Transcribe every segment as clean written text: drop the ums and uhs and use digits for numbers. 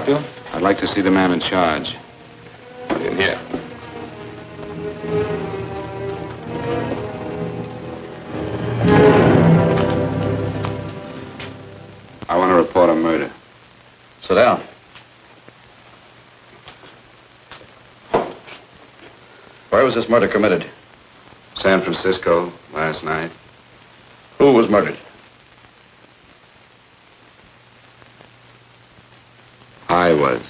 talk to him? I'd like to see the man in charge. He's in here. I want to report a murder. Sit down. Where was this murder committed? San Francisco, last night. Who was murdered? I was.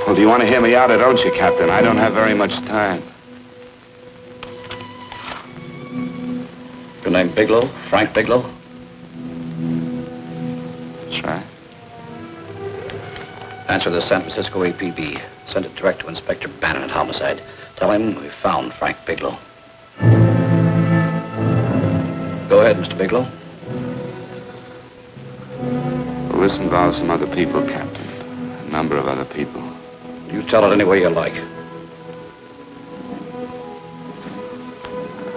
Well, do you want to hear me out or don't you, Captain? I don't have very much time. Your name Bigelow? Frank Bigelow? That's right. Answer the San Francisco APB. Send it direct to Inspector Bannon at Homicide. Tell him we found Frank Bigelow. Go ahead, Mr. Bigelow. Well, this involves some other people, Captain. A number of other people. You tell it any way you like.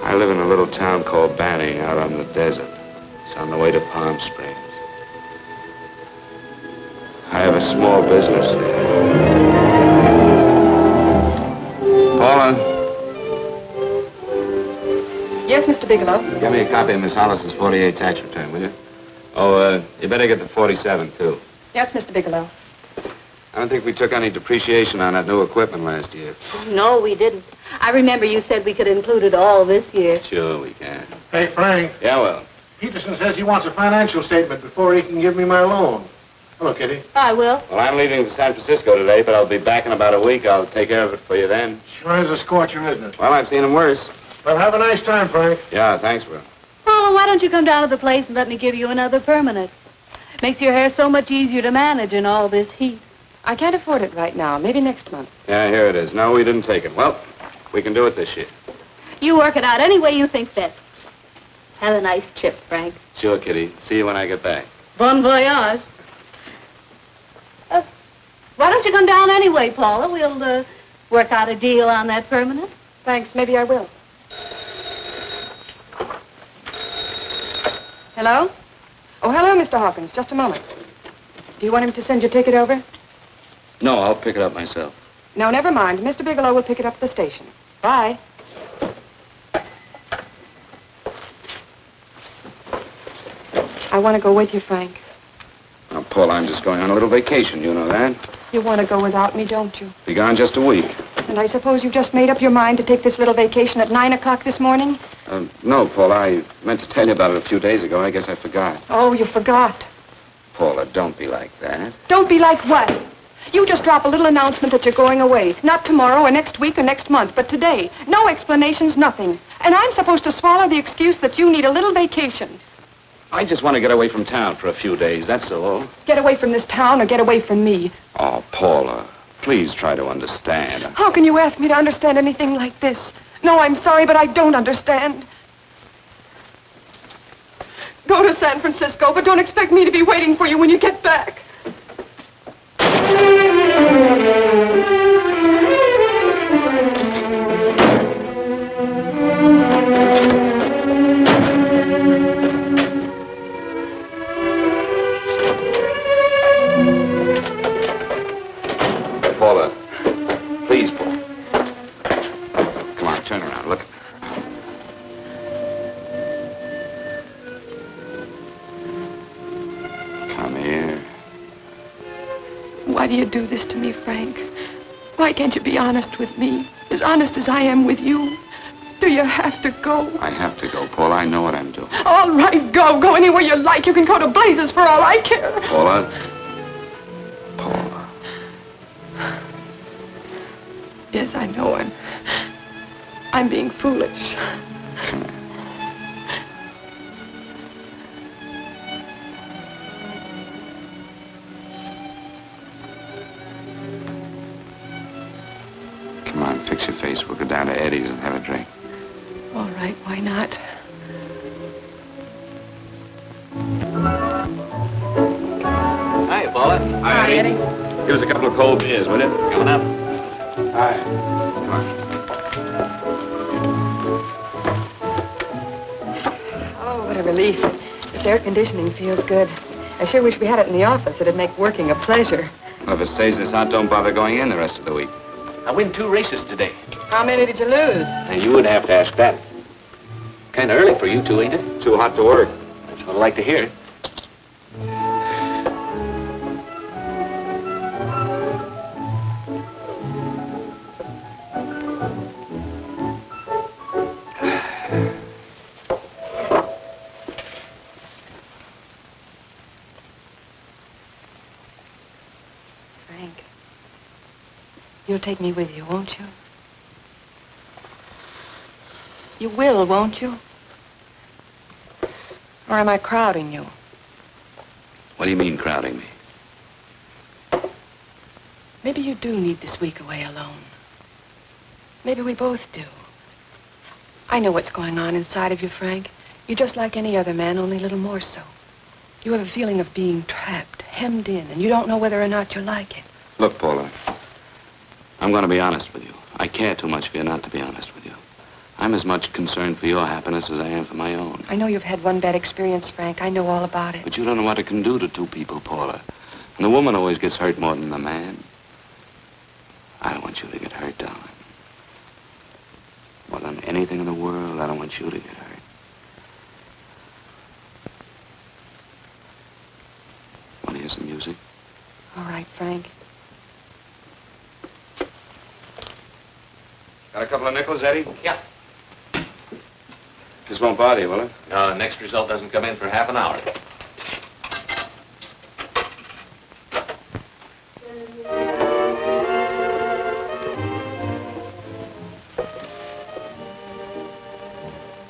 I live in a little town called Banning out on the desert. It's on the way to Palm Springs. I have a small business there. Paula? Yes, Mr. Bigelow? Give me a copy of Miss Hollis's 48 tax return, will you? Oh, you better get the 47, too. Yes, Mr. Bigelow. I don't think we took any depreciation on that new equipment last year. No, we didn't. I remember you said we could include it all this year. Sure we can. Hey, Frank. Yeah, well. Peterson says he wants a financial statement before he can give me my loan. Hello, Kitty. I will. Well, I'm leaving for San Francisco today, but I'll be back in about a week. I'll take care of it for you then. Sure is a scorcher, isn't it? Well, I've seen him worse. Well, have a nice time, Frank. Yeah, thanks, bro. Oh, why don't you come down to the place and let me give you another permanent? Makes your hair so much easier to manage in all this heat. I can't afford it right now. Maybe next month. Yeah, here it is. No, we didn't take it. Well, we can do it this year. You work it out any way you think best. Have a nice trip, Frank. Sure, Kitty. See you when I get back. Bon voyage. Why don't you come down anyway, Paula? We'll work out a deal on that permanent. Thanks. Maybe I will. Hello? Oh, hello, Mr. Hawkins. Just a moment. Do you want him to send your ticket over? No, I'll pick it up myself. No, never mind. Mr. Bigelow will pick it up at the station. Bye. I want to go with you, Frank. Now, Paul, I'm just going on a little vacation. You know that? You want to go without me, don't you? Be gone just a week. And I suppose you just made up your mind to take this little vacation at 9 o'clock this morning? No, Paul, I meant to tell you about it a few days ago. I guess I forgot. Oh, you forgot. Paula, don't be like that. Don't be like what? You just drop a little announcement that you're going away. Not tomorrow or next week or next month, but today. No explanations, nothing. And I'm supposed to swallow the excuse that you need a little vacation. I just want to get away from town for a few days, that's all. Get away from this town or get away from me. Oh, Paula, please try to understand. How can you ask me to understand anything like this? No, I'm sorry, but I don't understand. Go to San Francisco, but don't expect me to be waiting for you when you get back. Paula, please, Paul. Come on, turn around, look. Come here. Why do you do this to me, Frank? Why can't you be honest with me? As honest as I am with you? Do you have to go? I have to go, Paula. I know what I'm doing. All right, go. Go anywhere you like. You can go to blazes for all I care. Paula. Paula. Yes, I know. I'm being foolish. Come here. Come on, fix your face. We'll go down to Eddie's and have a drink. All right, why not? Hi, Paula. Hi, Eddie. Give us a couple of cold beers, will you? Coming up. Hi. Come on. relief. This air conditioning feels good. I sure wish we had it in the office. It'd make working a pleasure. Well, if it stays this hot, don't bother going in the rest of the week. I win 2 races today. How many did you lose? And you would have to ask that. Kind of early for you two, ain't it? Too hot to work. That's what I like to hear. Frank, you'll take me with you, won't you? You will, won't you? Or am I crowding you? What do you mean, crowding me? Maybe you do need this week away alone. Maybe we both do. I know what's going on inside of you, Frank. You're just like any other man, only a little more so. You have a feeling of being trapped, hemmed in, and you don't know whether or not you like it. Look, Paula, I'm going to be honest with you. I care too much for you not to be honest with you. I'm as much concerned for your happiness as I am for my own. I know you've had one bad experience, Frank. I know all about it. But you don't know what it can do to 2 people, Paula. And the woman always gets hurt more than the man. I don't want you to get hurt, darling. More than anything in the world, I don't want you to get hurt. Want to hear some music? All right, Frank. Got a couple of nickels, Eddie? Yeah. This won't bother you, will it? Next result doesn't come in for half an hour.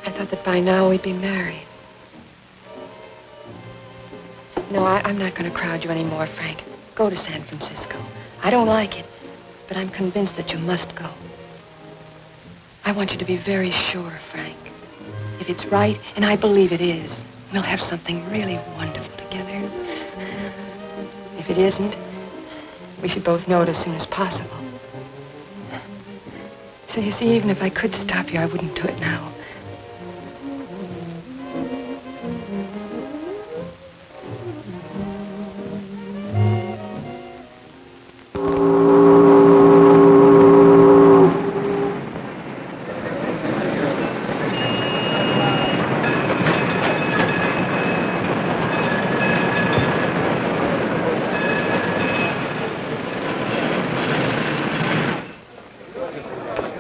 I thought that by now we'd be married. No, I'm not going to crowd you anymore, Frank. Go to San Francisco. I don't like it, but I'm convinced that you must go. I want you to be very sure, Frank. If it's right, and I believe it is, we'll have something really wonderful together. If it isn't, we should both know it as soon as possible. So you see, even if I could stop you, I wouldn't do it now.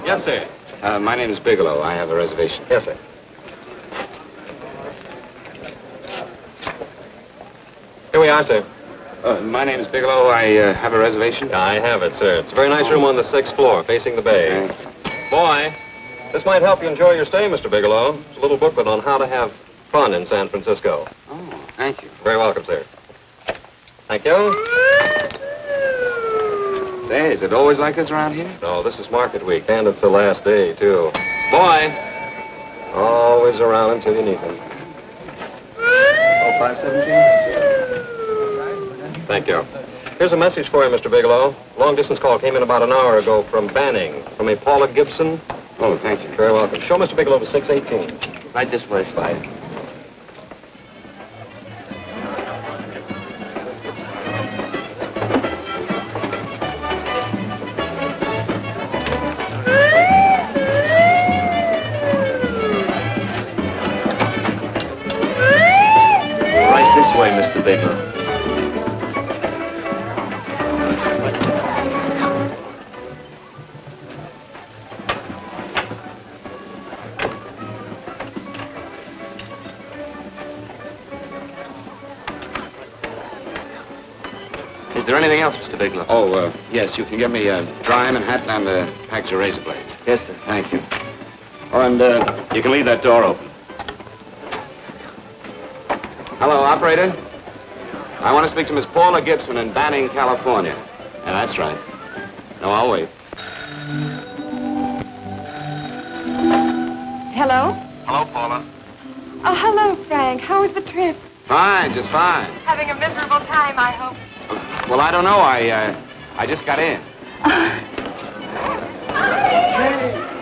Yes, sir. My name is Bigelow. I have a reservation. Yes, sir. Here we are, sir. My name is Bigelow. I have a reservation. I have it, sir. It's a very nice room on the 6th floor, facing the bay. Boy, this might help you enjoy your stay, Mr. Bigelow. It's a little booklet on how to have fun in San Francisco. Oh, thank you. Very welcome, sir. Thank you. Say, is it always like this around here? No, this is market week, and it's the last day, too. Boy, always around until you need them. Oh, 517? Thank you. Here's a message for you, Mr. Bigelow. Long-distance call came in about an hour ago from Banning, from a Paula Gibson. Oh, thank you. Very welcome. Show Mr. Bigelow to 618. Right this way, Slide. Way, Mr. Bigelow. Is there anything else, Mr. Bigelow? Oh, yes, you can get me a dime and hat and a package of razor blades. Yes, sir. Thank you. Oh, and you can leave that door open. Hello, operator. I want to speak to Miss Paula Gibson in Banning, California. Yeah, that's right. No, I'll wait. Hello? Hello, Paula. Oh, hello, Frank. How was the trip? Fine, just fine. Having a miserable time, I hope. Well, I don't know. I just got in.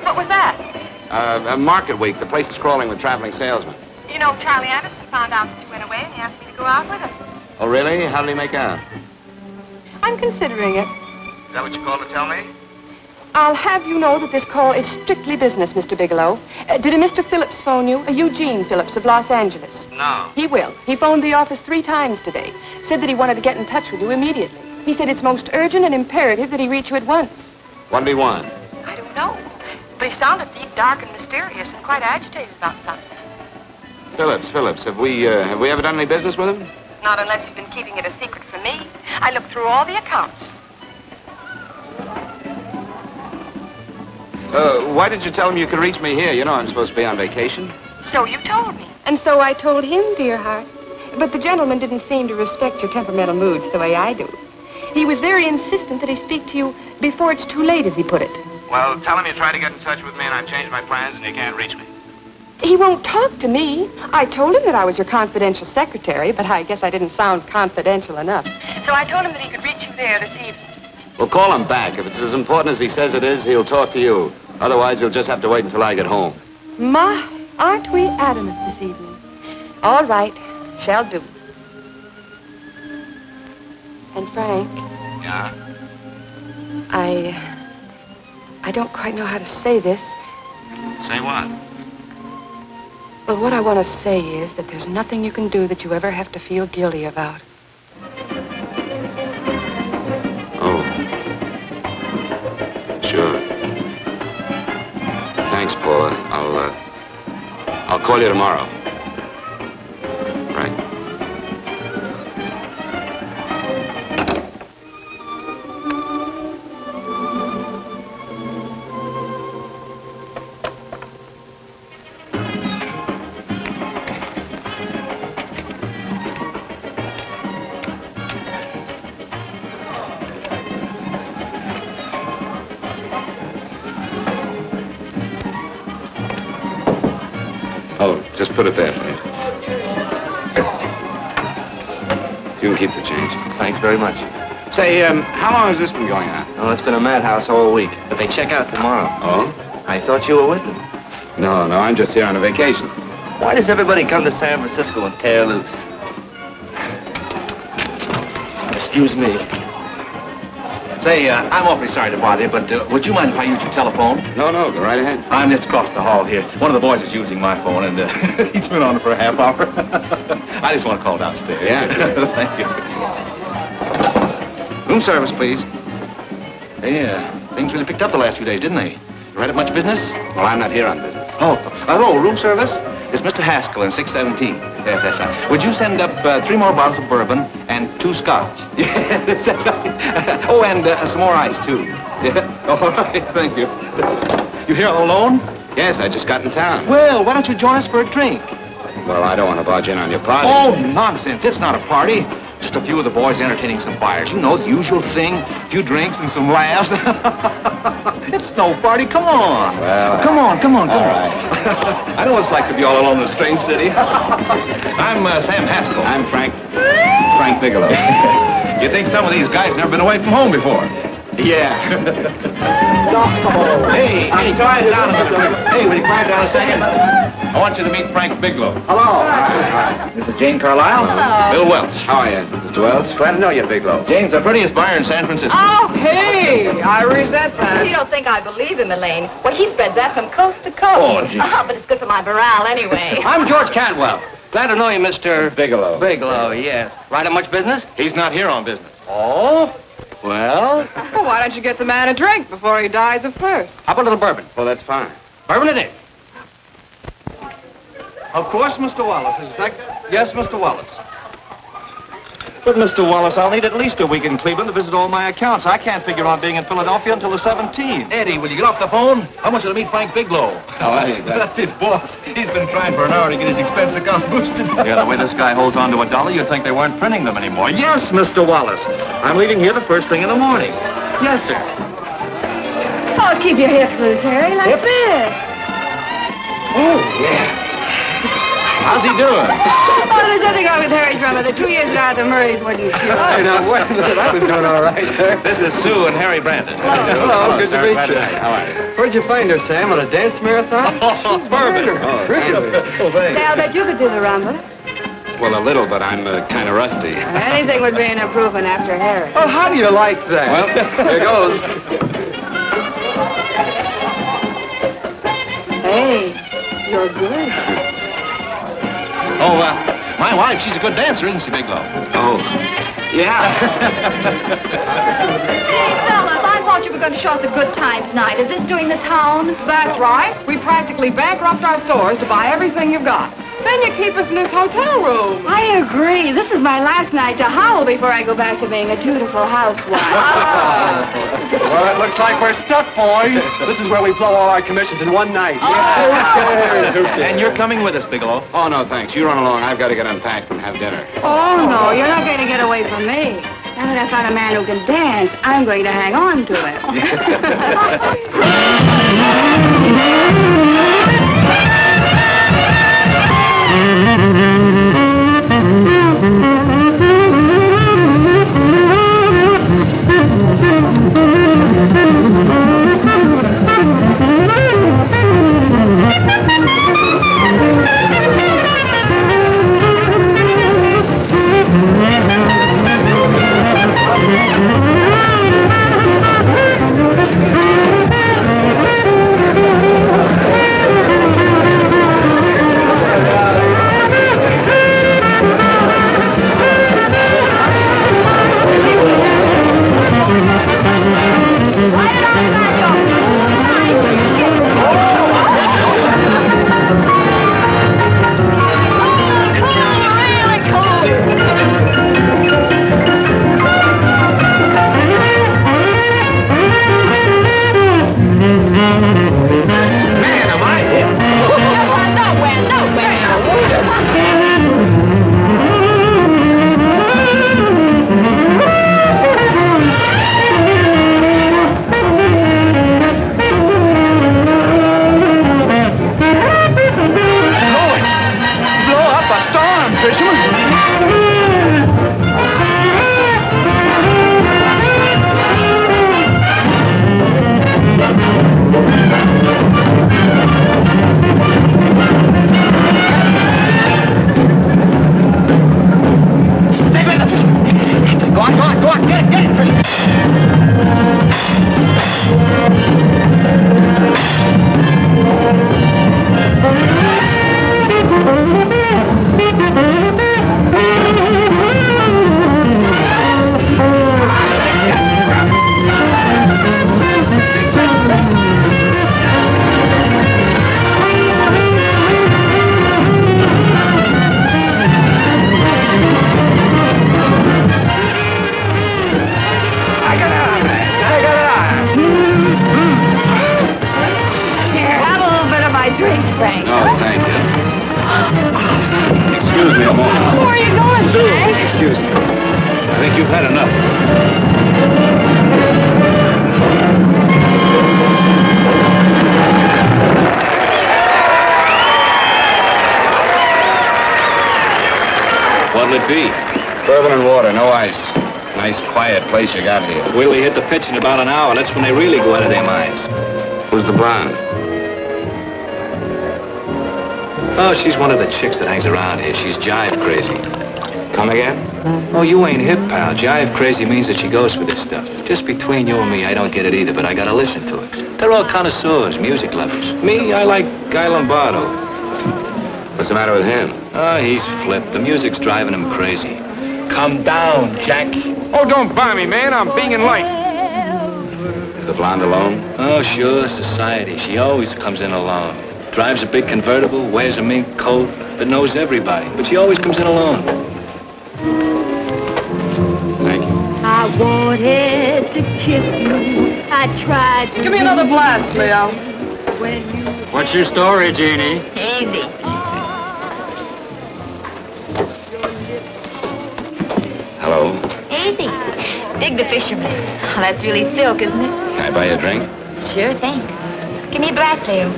What was that? Market week. The place is crawling with traveling salesmen. You know, Charlie Anderson found out that you went away and he asked me to go out with him. Oh, really? How did he make out? I'm considering it. Is that what you called to tell me? I'll have you know that this call is strictly business, Mr. Bigelow. Did a Mr. Phillips phone you? Eugene Phillips of Los Angeles. No. He will. He phoned the office 3 times today. Said that he wanted to get in touch with you immediately. He said it's most urgent and imperative that he reach you at once. What'd he want? I don't know. But he sounded deep, dark, and mysterious and quite agitated about something. Phillips. Have we ever done any business with him? Not unless you've been keeping it a secret from me. I looked through all the accounts. Why did you tell him you could reach me here? You know I'm supposed to be on vacation. So you told me. And so I told him, dear heart. But the gentleman didn't seem to respect your temperamental moods the way I do. He was very insistent that he speak to you before it's too late, as he put it. Well, tell him you tried to get in touch with me and I've changed my plans and you can't reach me. He won't talk to me. I told him that I was your confidential secretary, but I guess I didn't sound confidential enough. So I told him that he could reach you there this evening. Well, call him back. If it's as important as he says it is, he'll talk to you. Otherwise, he'll just have to wait until I get home. My, aren't we adamant this evening? All right, shall do. And Frank, Yeah? I don't quite know how to say this. Say what? But what I want to say is that there's nothing you can do that you ever have to feel guilty about. Oh. Sure. Thanks, Paula. I'll call you tomorrow. Right. Oh, just put it there, please. You can keep the change. Thanks very much. Say, how long has this been going on? Oh, it's been a madhouse all week, but they check out tomorrow. Oh? I thought you were with them. No, I'm just here on a vacation. Why does everybody come to San Francisco and tear loose? Excuse me. Say, I'm awfully sorry to bother you, but would you mind if I use your telephone? No, go right ahead. I'm just across the hall here. One of the boys is using my phone, and he's been on it for a half hour. I just want to call downstairs. Yeah. Thank you. Room service, please. Hey, things really picked up the last few days, didn't they? You right up much business? Well, I'm not here on business. Oh, room service? It's Mr. Haskell in 617. Yes, that's right. Would you send up 3 more bottles of bourbon and 2 scotch? Yes, that's right. Oh, and some more ice, too. Yeah. All right, thank you. You here all alone? Yes, I just got in town. Well, why don't you join us for a drink? Well, I don't want to barge in on your party. Oh, nonsense. It's not a party. Just a few of the boys entertaining some buyers. You know, the usual thing. A few drinks and some laughs. It's no party. Come on. Well, Come on. All right. I know what it's like to be all alone in a strange city. I'm Sam Haskell. I'm Frank Bigelow. You think some of these guys never been away from home before? Yeah. Hey, quiet down a minute. Hey, will you quiet down a second? I want you to meet Frank Bigelow. Hello. This is Jane Carlisle. Bill Welch. How are you, Mr. Welch? Glad to know you, Bigelow. Jane's the prettiest buyer in San Francisco. Oh, hey, I resent that. You don't think I believe him, Elaine? Well, he spreads that from coast to coast. Oh, gee. But it's good for my morale anyway. I'm George Cantwell. Glad to know you, Mr. Bigelow. Bigelow, yes. Right on much business? He's not here on business. Oh? Well, Well, why don't you get the man a drink before he dies of thirst? how about a little bourbon? Well, that's fine. Bourbon it is. Of course, Mr. Wallace. Yes, Mr. Wallace. But, Mr. Wallace, I'll need at least a week in Cleveland to visit all my accounts. I can't figure on being in Philadelphia until the 17th. Eddie, will you get off the phone? I want you to meet Frank Bigelow. Oh, hey, That's his boss. He's been trying for an hour to get his expense account boosted. Yeah, the way this guy holds on to $1, you'd think they weren't printing them anymore. Yes, Mr. Wallace. I'm leaving here the first thing in the morning. Yes, sir. Oh, keep your hips loose, Harry, like this. Oh, yeah. How's he doing? Oh, there's nothing wrong with Harry's drummer. The 2 years ago, the Murrays wouldn't shoot. I know. Wait a minute. I was doing all right there. This is Sue and Harry Brandis. Hello, good to sir. meet Glad you. How are you? Where'd you find her, Sam? On a dance marathon? Oh, perfect. Oh, Really? Say, I'll bet you could do the rumba. Well, a little, but I'm kind of rusty. Anything would be an improvement after Harry. Oh, how do you like that? Well, here goes. Hey, you're good. Oh, my wife, she's a good dancer, isn't she, Bigelow? oh, yeah. Hey, fellas, I thought you were going to show us a good times night. Is this doing the town? That's right. We practically bankrupt our stores to buy everything you've got. Then you keep us in this hotel room. I agree. This is my last night to howl before I go back to being a dutiful housewife. Well, it looks like we're stuck, boys. This is where we blow all our commissions in one night. And you're coming with us, Bigelow. Oh, no, thanks. You run along. I've got to get unpacked and have dinner. Oh, no, you're not going to get away from me. Now that I found a man who can dance, I'm going to hang on to it. Place you got here. We'll hit the pitch in about an hour. That's when they really go out of their minds. Who's the blonde? Oh, she's one of the chicks that hangs around here. She's jive crazy. Come again? Oh, you ain't hip, pal. Jive crazy means that she goes for this stuff. Just between you and me, I don't get it either, but I gotta listen to it. They're all connoisseurs, music lovers. Me, I like Guy Lombardo. What's the matter with him? Oh, he's flipped. The music's driving him crazy. Come down, Jack. Oh, don't buy me, man. I'm being light. Is the blonde alone? Oh, sure, society. She always comes in alone. Drives a big convertible, wears a mink coat, but knows everybody. But she always comes in alone. Thank you. I wanted to kiss you. I tried to... Give me another blast, Leo. When you... What's your story, Jeannie? Easy. Hello. Easy. Dig the fisherman. Oh, that's really silk, isn't it? Can I buy you a drink? Sure thing. Give me a blast, Leo.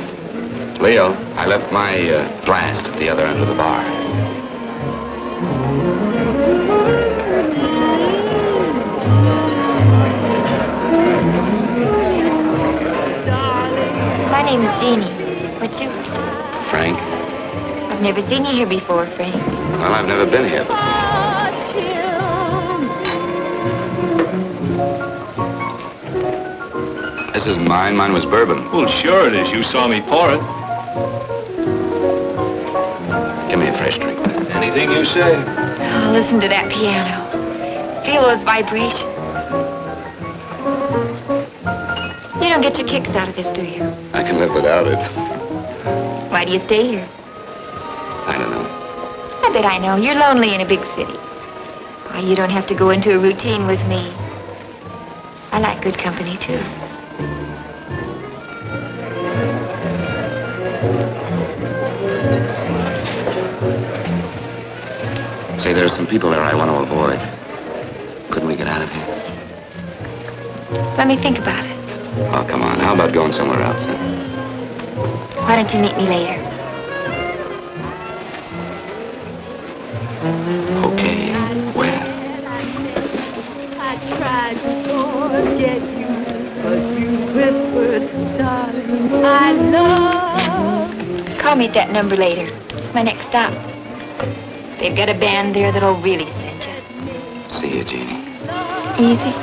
Leo, I left my flask at the other end of the bar. My name is Jeannie. What's yours? Frank? I've never seen you here before, Frank. Well, I've never been here before. This isn't mine. Mine was bourbon. Well, sure it is. You saw me pour it. Give me a fresh drink. Anything you say. Oh, listen to that piano. Feel those vibrations. You don't get your kicks out of this, do you? I can live without it. Why do you stay here? I don't know. I bet I know. You're lonely in a big city. Why, you don't have to go into a routine with me. I like good company, too. Say, there are some people there I want to avoid. Couldn't we get out of here? Let me think about it. Oh, come on. How about going somewhere else, then? Why don't you meet me later? Okay. Where? I tried to forget you, but you whispered, darling, I love. Call me at that number later. It's my next stop. They've got a band there that'll really send you. See you, Jeannie. Easy.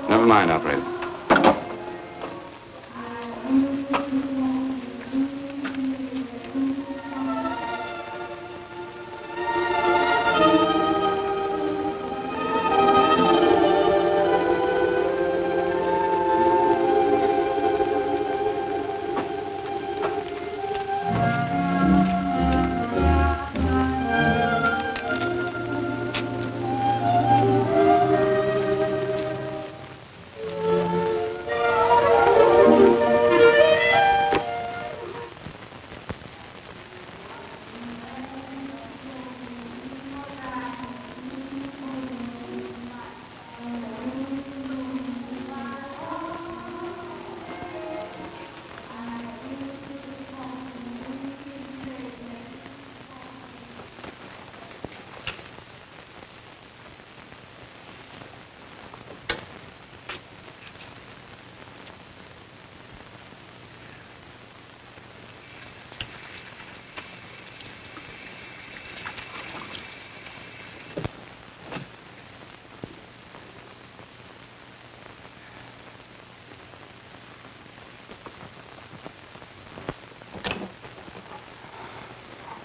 Never mind, operator.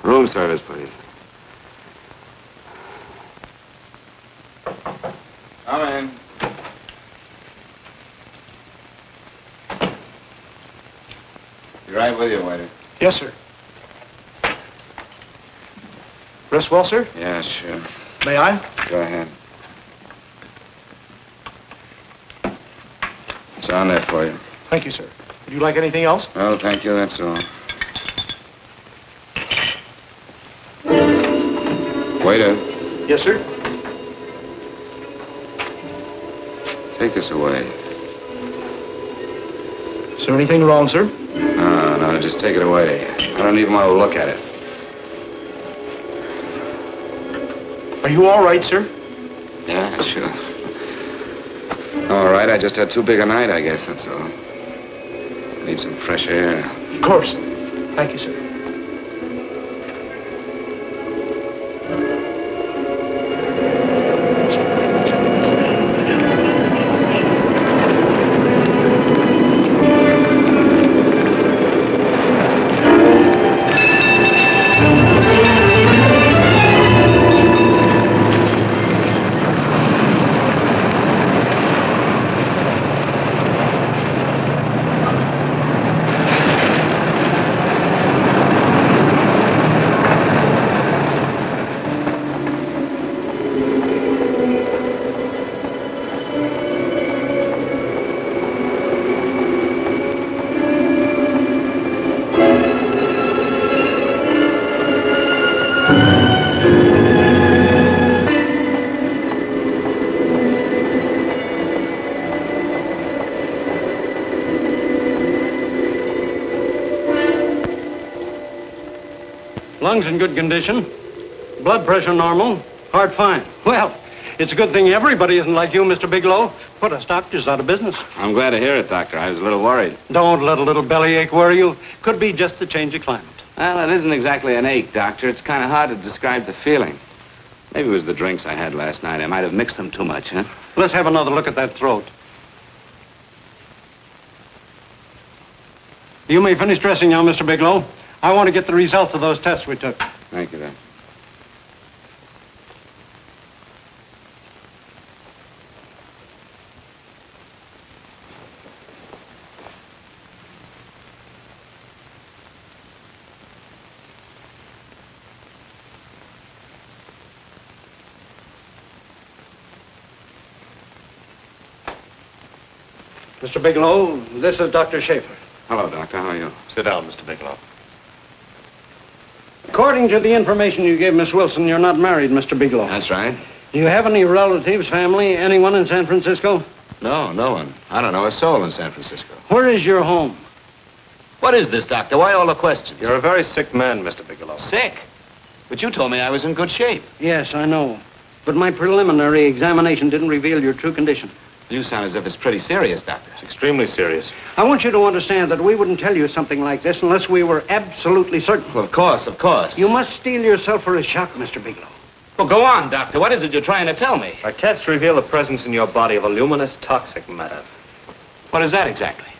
Room service, please. Come in. Be right with you, waiter. Yes, sir. Rest well, sir? Yeah, sure. May I? Go ahead. It's on there for you. Thank you, sir. Would you like anything else? Well, thank you, that's all. Waiter, Yes, sir. take this away. Is there anything wrong, sir? No, just take it away. I don't even want to look at it. Are you all right, sir? Yeah, sure. All right, I just had too big a night, I guess, that's all. I need some fresh air. Of course. Thank you, sir. Lungs in good condition. Blood pressure normal. Heart fine. Well, it's a good thing everybody isn't like you, Mr. Bigelow. Put us doctors out of business. I'm glad to hear it, Doctor. I was a little worried. Don't let a little bellyache worry you. Could be just the change of climate. Well, it isn't exactly an ache, Doctor. It's kind of hard to describe the feeling. Maybe it was the drinks I had last night. I might have mixed them too much, huh? Let's have another look at that throat. You may finish dressing now, Mr. Bigelow. I want to get the results of those tests we took. Thank you, Doctor. Mr. Bigelow, this is Dr. Schaefer. Hello, Doctor. How are you? Sit down, Mr. Bigelow. According to the information you gave Miss Wilson, you're not married, Mr. Bigelow. That's right. Do you have any relatives, family, anyone in San Francisco? No, no one. I don't know a soul in San Francisco. Where is your home? What is this, Doctor? Why all the questions? You're a very sick man, Mr. Bigelow. Sick? But you told me I was in good shape. Yes, I know. But my preliminary examination didn't reveal your true condition. You sound as if it's pretty serious, Doctor. It's extremely serious. I want you to understand that we wouldn't tell you something like this unless we were absolutely certain. Well, of course, of course. You must steel yourself for a shock, Mr. Bigelow. Well, go on, Doctor. What is it you're trying to tell me? Our tests reveal the presence in your body of a luminous toxic matter. What is that exactly?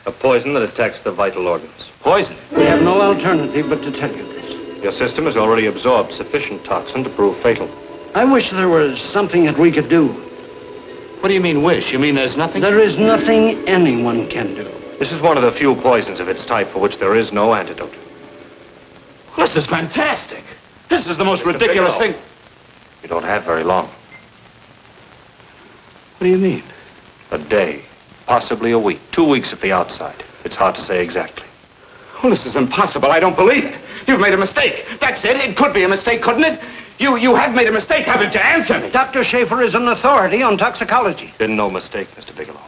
A poison that attacks the vital organs. Poison? We have no alternative but to tell you this. Your system has already absorbed sufficient toxin to prove fatal. I wish there was something that we could do. What do you mean, wish? You mean there's nothing? There is nothing anyone can do. This is one of the few poisons of its type for which there is no antidote. Well, this is fantastic. This is the most ridiculous thing. You don't have very long. What do you mean? A day, possibly a week, 2 weeks at the outside. It's hard to say exactly. Well, this is impossible. I don't believe it. You've made a mistake. That's it. It could be a mistake, couldn't it? You have made a mistake, haven't you? Answer me. Dr. Schaefer is an authority on toxicology. Been no mistake, Mr. Bigelow.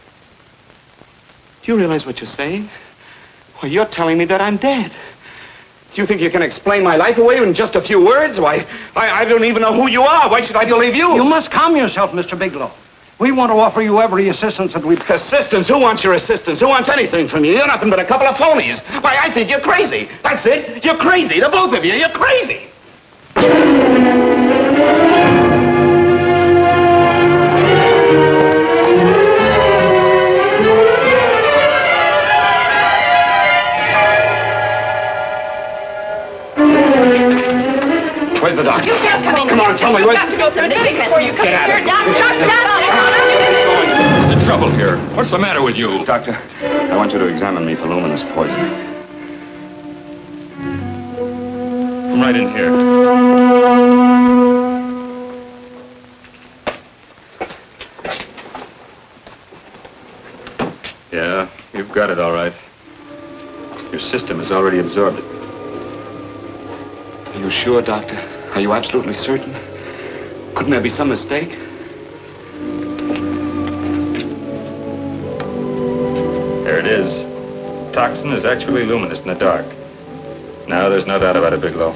Do you realize what you're saying? Well, you're telling me that I'm dead. Do you think you can explain my life away in just a few words? Why, I don't even know who you are. Why should I believe you? You must calm yourself, Mr. Bigelow. We want to offer you every assistance that we... Assistance? Who wants your assistance? Who wants anything from you? You're nothing but a couple of phonies. Why, I think you're crazy. That's it. You're crazy. The both of you. You're crazy. Where's the doctor? You can't come in. Come on, tell me. You have to go through the thing before you come in here. What's the trouble here? What's the matter with you? Doctor, I want you to examine me for luminous poison. Come right in here. Yeah, you've got it all right. Your system has already absorbed it. Are you sure, Doctor? Are you absolutely certain? Couldn't there be some mistake? There it is. Toxin is actually luminous in the dark. Now there's no doubt about it, Bigelow.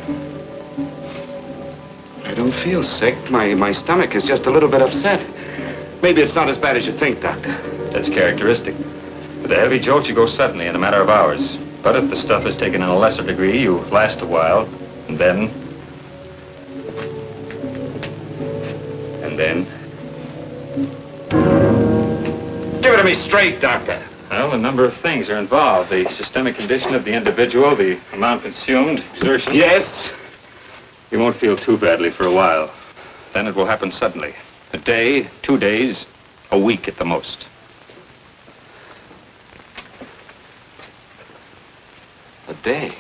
I don't feel sick. My stomach is just a little bit upset. Maybe it's not as bad as you think, Doctor. That's characteristic. With a heavy jolt, you go suddenly in a matter of hours. But if the stuff is taken in a lesser degree, you last a while, and then... Give it to me straight, Doctor. Well, a number of things are involved. The systemic condition of the individual, the amount consumed, exertion. Yes? You won't feel too badly for a while. Then it will happen suddenly. A day, 2 days, a week at the most. A day?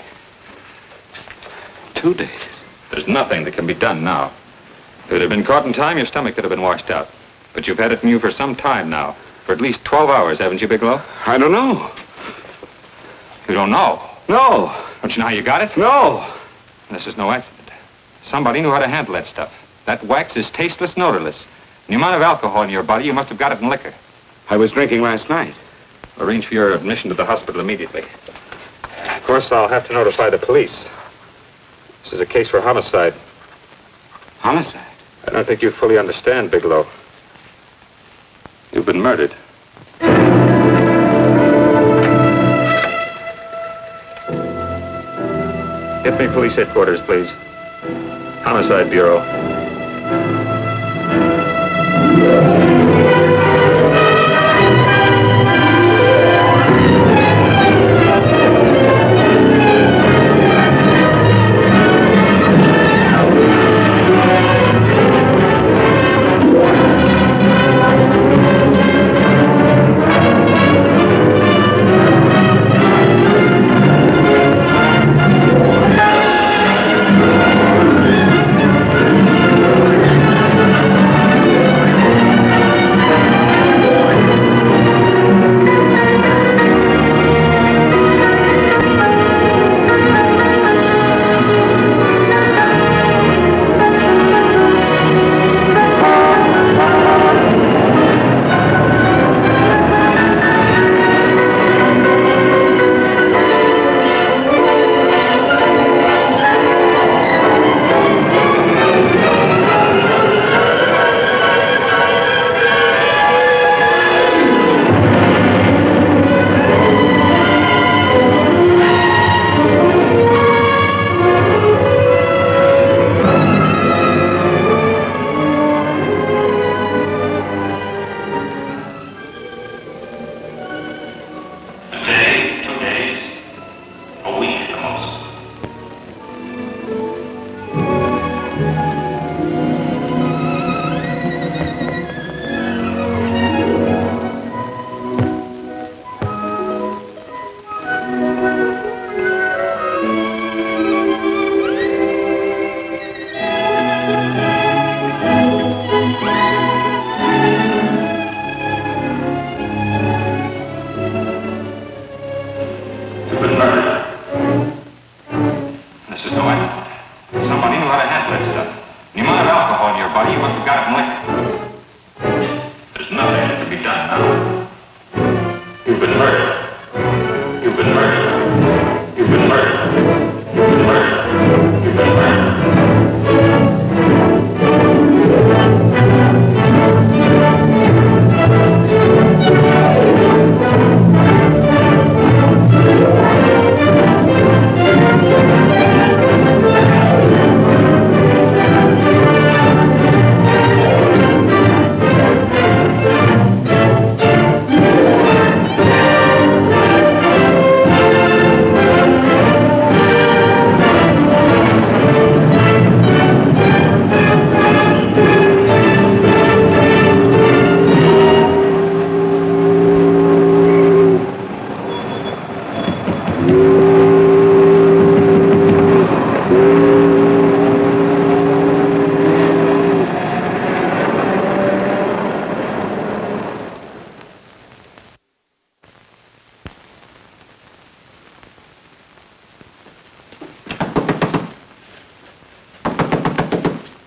2 days? There's nothing that can be done now. If it had been caught in time, your stomach could have been washed out. But you've had it in you for some time now. For at least 12 hours, haven't you, Bigelow? I don't know. You don't know? No. Don't you know how you got it? No. This is no accident. Somebody knew how to handle that stuff. That wax is tasteless and odorless. The amount of alcohol in your body, you must have got it in liquor. I was drinking last night. Arrange for your admission to the hospital immediately. Of course, I'll have to notify the police. This is a case for homicide. Homicide? I don't think you fully understand, Bigelow. You've been murdered. Get me police headquarters, please. Homicide Bureau.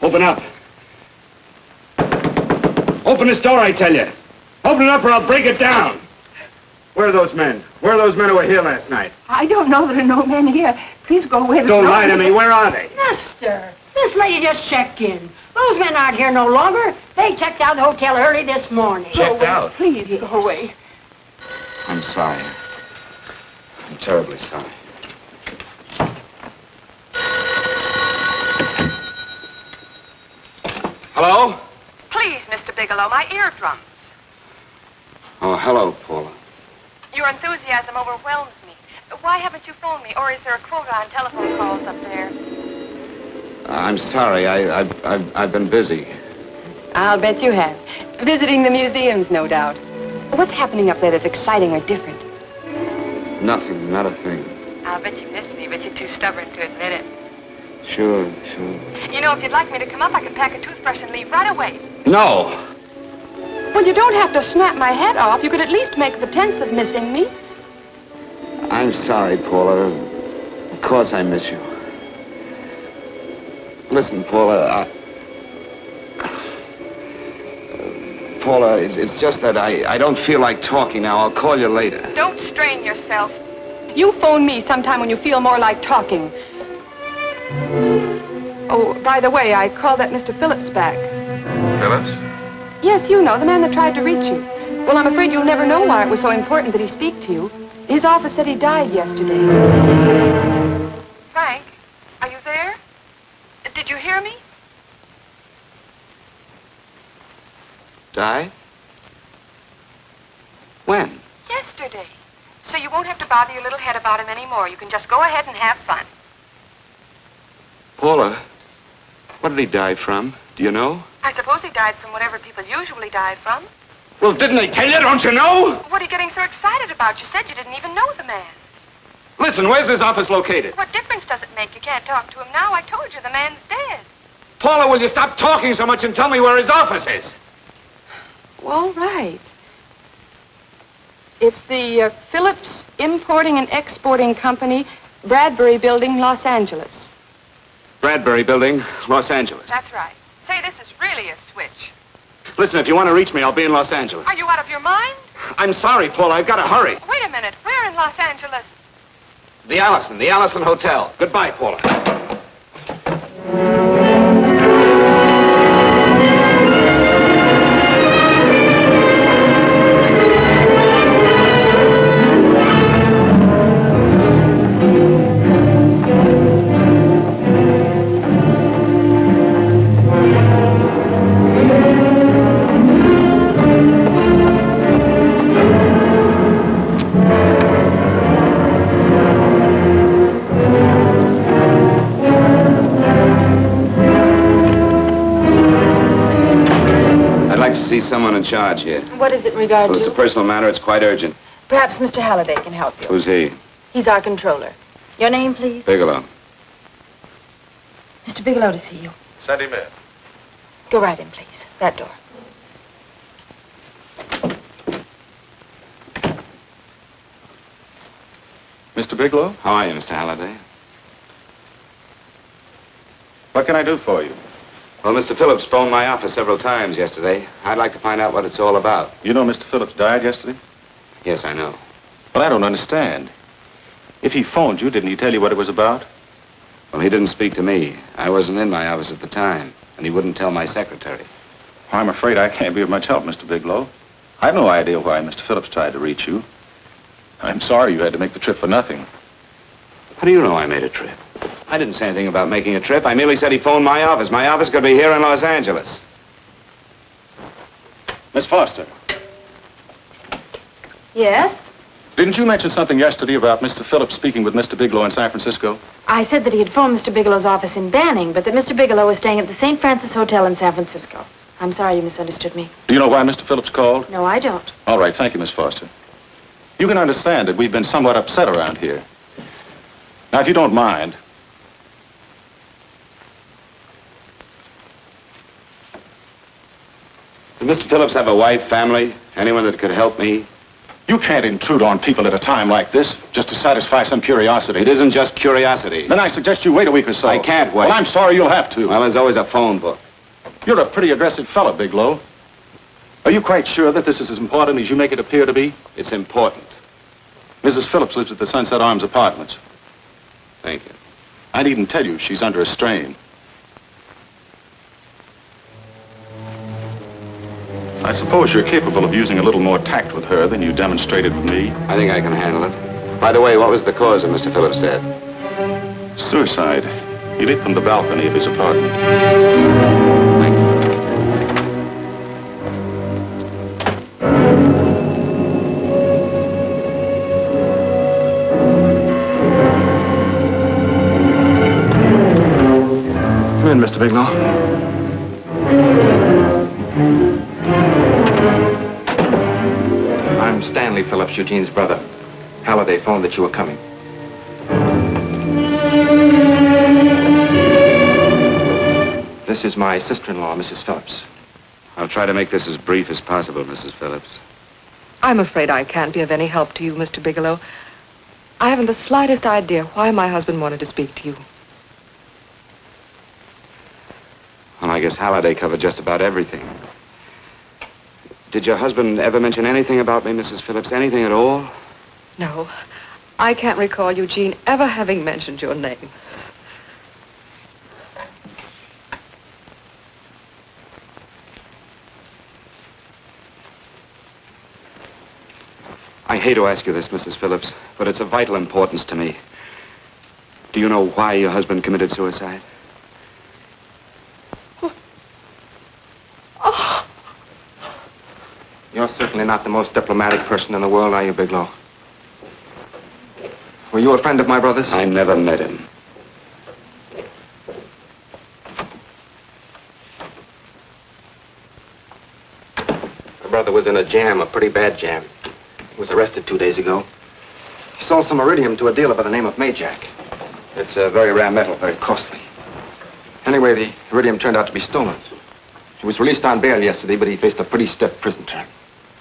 Open up. Open this door, I tell you. Open it up or I'll break it down. Where are those men? Where are those men who were here last night? I don't know. There are no men here. Please go away. Don't lie to me. Where are they? Mister, this lady just checked in. Those men aren't here no longer. They checked out the hotel early this morning. Checked out? Please go away. I'm sorry. I'm terribly sorry. Hello? Please, Mr. Bigelow, my eardrums. Oh, hello, Paula. Your enthusiasm overwhelms me. Why haven't you phoned me, or is there a quota on telephone calls up there? I'm sorry. I've been busy. I'll bet you have. Visiting the museums, no doubt. What's happening up there that's exciting or different? Nothing, not a thing. I'll bet you miss me, but you're too stubborn to admit it. Sure. You know, if you'd like me to come up, I could pack a toothbrush and leave right away. No. Well, you don't have to snap my head off. You could at least make a pretense of missing me. I'm sorry, Paula. Of course I miss you. Listen, Paula, Paula, it's just that I don't feel like talking now. I'll call you later. Don't strain yourself. You phone me sometime when you feel more like talking. Oh, by the way, I called that Mr. Phillips back. Phillips? Yes, you know, the man that tried to reach you. Well, I'm afraid you'll never know why it was so important that he speak to you. His office said he died yesterday. Frank, are you there? Did you hear me? Died? When? Yesterday. So you won't have to bother your little head about him anymore. You can just go ahead and have fun. Paula, what did he die from? Do you know? I suppose he died from whatever people usually die from. Well, didn't they tell you? Don't you know? What are you getting so excited about? You said you didn't even know the man. Listen, where's his office located? What difference does it make? You can't talk to him now. I told you the man's dead. Paula, will you stop talking so much and tell me where his office is? Well, right. It's the Phillips Importing and Exporting Company, Bradbury Building, Los Angeles. Bradbury Building, Los Angeles. That's right. Say, this is really a switch. Listen, if you want to reach me, I'll be in Los Angeles. Are you out of your mind? I'm sorry, Paula. I've got to hurry. Wait a minute. Where in Los Angeles? The Allison Hotel. Goodbye, Paula. See someone in charge here. What is it in regard Well, it's a personal matter. It's quite urgent. Perhaps Mr. Halliday can help you. Who's he? He's our controller. Your name, please? Bigelow. Mr. Bigelow to see you. Send him in. Go right in, please. That door. Mr. Bigelow? How are you, Mr. Halliday? What can I do for you? Well, Mr. Phillips phoned my office several times yesterday. I'd like to find out what it's all about. You know Mr. Phillips died yesterday? Yes, I know. Well, I don't understand. If he phoned you, didn't he tell you what it was about? Well, he didn't speak to me. I wasn't in my office at the time, and he wouldn't tell my secretary. Well, I'm afraid I can't be of much help, Mr. Bigelow. I've no idea why Mr. Phillips tried to reach you. I'm sorry you had to make the trip for nothing. How do you know I made a trip? I didn't say anything about making a trip. I merely said he phoned my office. My office could be here in Los Angeles. Miss Foster, Yes? didn't you mention something yesterday about Mr. Phillips speaking with Mr. Bigelow in San Francisco? I said that he had phoned Mr. Bigelow's office in Banning, but that Mr. Bigelow was staying at the St. Francis Hotel in San Francisco. I'm sorry you misunderstood me. Do you know why Mr. Phillips called? No, I don't. All right, thank you, Miss Foster. You can understand that we've been somewhat upset around here. Now, if you don't mind, Did Mr. Phillips have a wife, family, anyone that could help me? you can't intrude on people at a time like this just to satisfy some curiosity. It isn't just curiosity. Then I suggest you wait a week or so. I can't wait. Well, I'm sorry you'll have to. Well, there's always a phone book. You're a pretty aggressive fellow, Bigelow. Are you quite sure that this is as important as you make it appear to be? It's important. Mrs. Phillips lives at the Sunset Arms Apartments. Thank you. I needn't tell you she's under a strain. I suppose you're capable of using a little more tact with her than you demonstrated with me. I think I can handle it. By the way, what was the cause of Mr. Phillips' death? Suicide. He leaped from the balcony of his apartment. Thank you. Come in, Mr. Bigelow. I'm Stanley Phillips, Eugene's brother. Halliday phoned that you were coming. This is my sister-in-law, Mrs. Phillips. I'll try to make this as brief as possible, Mrs. Phillips. I'm afraid I can't be of any help to you, Mr. Bigelow. I haven't the slightest idea why my husband wanted to speak to you. guess Halliday covered just about everything. Did your husband ever mention anything about me, Mrs. Phillips? Anything at all? No. I can't recall Eugene ever having mentioned your name. I hate to ask you this, Mrs. Phillips, but it's of vital importance to me. Do you know why your husband committed suicide? Oh. You're certainly not the most diplomatic person in the world, are you, Bigelow? Were you a friend of my brother's? I never met him. My brother was in a jam, a pretty bad jam. He was arrested 2 days ago. He sold some iridium to a dealer by the name of Majak. It's a very rare metal, very costly. Anyway, the iridium turned out to be stolen. He was released on bail yesterday, but he faced a pretty stiff prison term.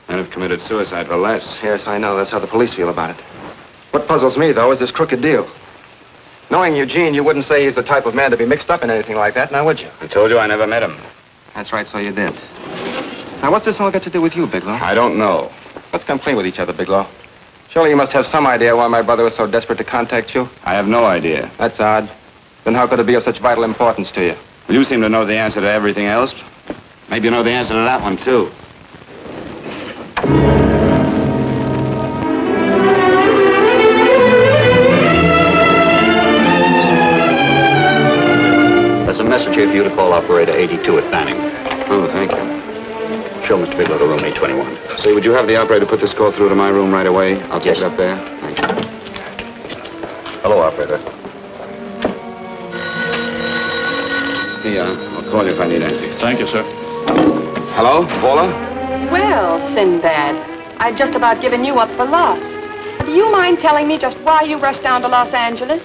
And have committed suicide for less. Yes, I know. That's how the police feel about it. What puzzles me, though, is this crooked deal. Knowing Eugene, you wouldn't say he's the type of man to be mixed up in anything like that, now would you? I told you I never met him. That's right, so you did. Now, what's this all got to do with you, Bigelow? I don't know. Let's come clean with each other, Bigelow. Surely you must have some idea why my brother was so desperate to contact you. I have no idea. That's odd. Then how could it be of such vital importance to you? Well, you seem to know the answer to everything else. Maybe you know the answer to that one, too. There's a message here for you to call operator 82 at Banning. Oh, thank you. Show Mr. Bigelow to room 821. Say, would you have the operator put this call through to my room right away? I'll take it up there. Thank you. Hello, operator. Here, I'll call you if I need anything. Thank you, sir. Hello, Paula? Well, Sinbad, I'd just about given you up for lost. Do you mind telling me just why you rushed down to Los Angeles?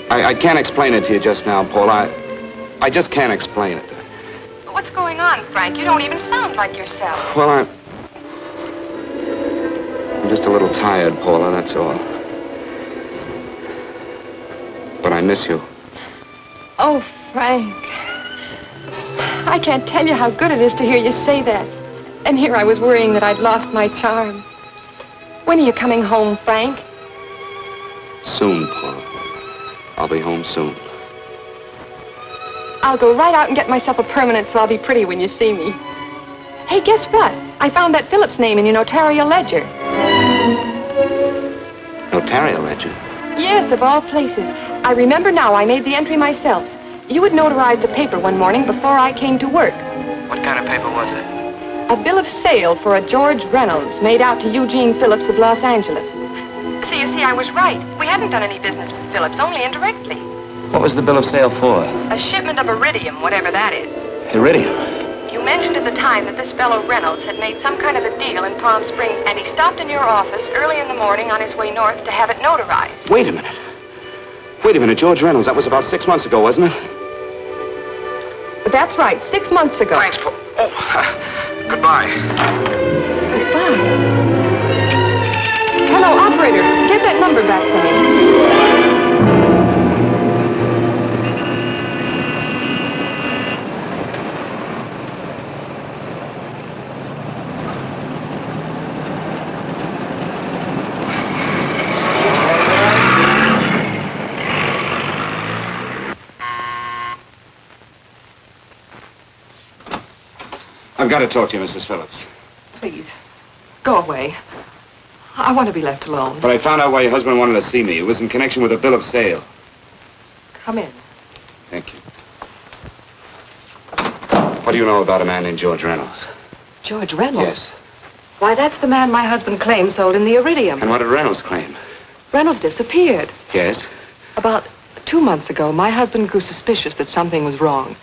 I can't explain it to you just now, Paula. I just can't explain it. What's going on, Frank? You don't even sound like yourself. Well, I'm just a little tired, Paula, that's all. But I miss you. Oh, Frank. I can't tell you how good it is to hear you say that. And here I was worrying that I'd lost my charm. When are you coming home, Frank? Soon, Paula. I'll be home soon. I'll go right out and get myself a permanent so I'll be pretty when you see me. Hey, guess what? I found that Phillips name in your notarial ledger. Notarial ledger? Yes, of all places. I remember now I made the entry myself. You had notarized a paper one morning before I came to work. What kind of paper was it? A bill of sale for a George Reynolds made out to Eugene Phillips of Los Angeles. So you see, I was right. We hadn't done any business with Phillips, only indirectly. What was the bill of sale for? A shipment of iridium, whatever that is. Iridium. You mentioned at the time that this fellow Reynolds had made some kind of a deal in Palm Springs, and he stopped in your office early in the morning on his way north to have it notarized. Wait a minute. Wait a minute, George Reynolds. That was about 6 months ago, wasn't it? That's right, 6 months ago. Thanks, Paul. Oh, goodbye. Goodbye. Hello, operator. Get that number back for me. I've got to talk to you, Mrs. Phillips. Please, go away. I want to be left alone. But I found out why your husband wanted to see me. It was in connection with a bill of sale. Come in. Thank you. What do you know about a man named George Reynolds? George Reynolds? Yes. Why, that's the man my husband claimed sold him the iridium. And what did Reynolds claim? Reynolds disappeared. Yes? About 2 months ago, my husband grew suspicious that something was wrong.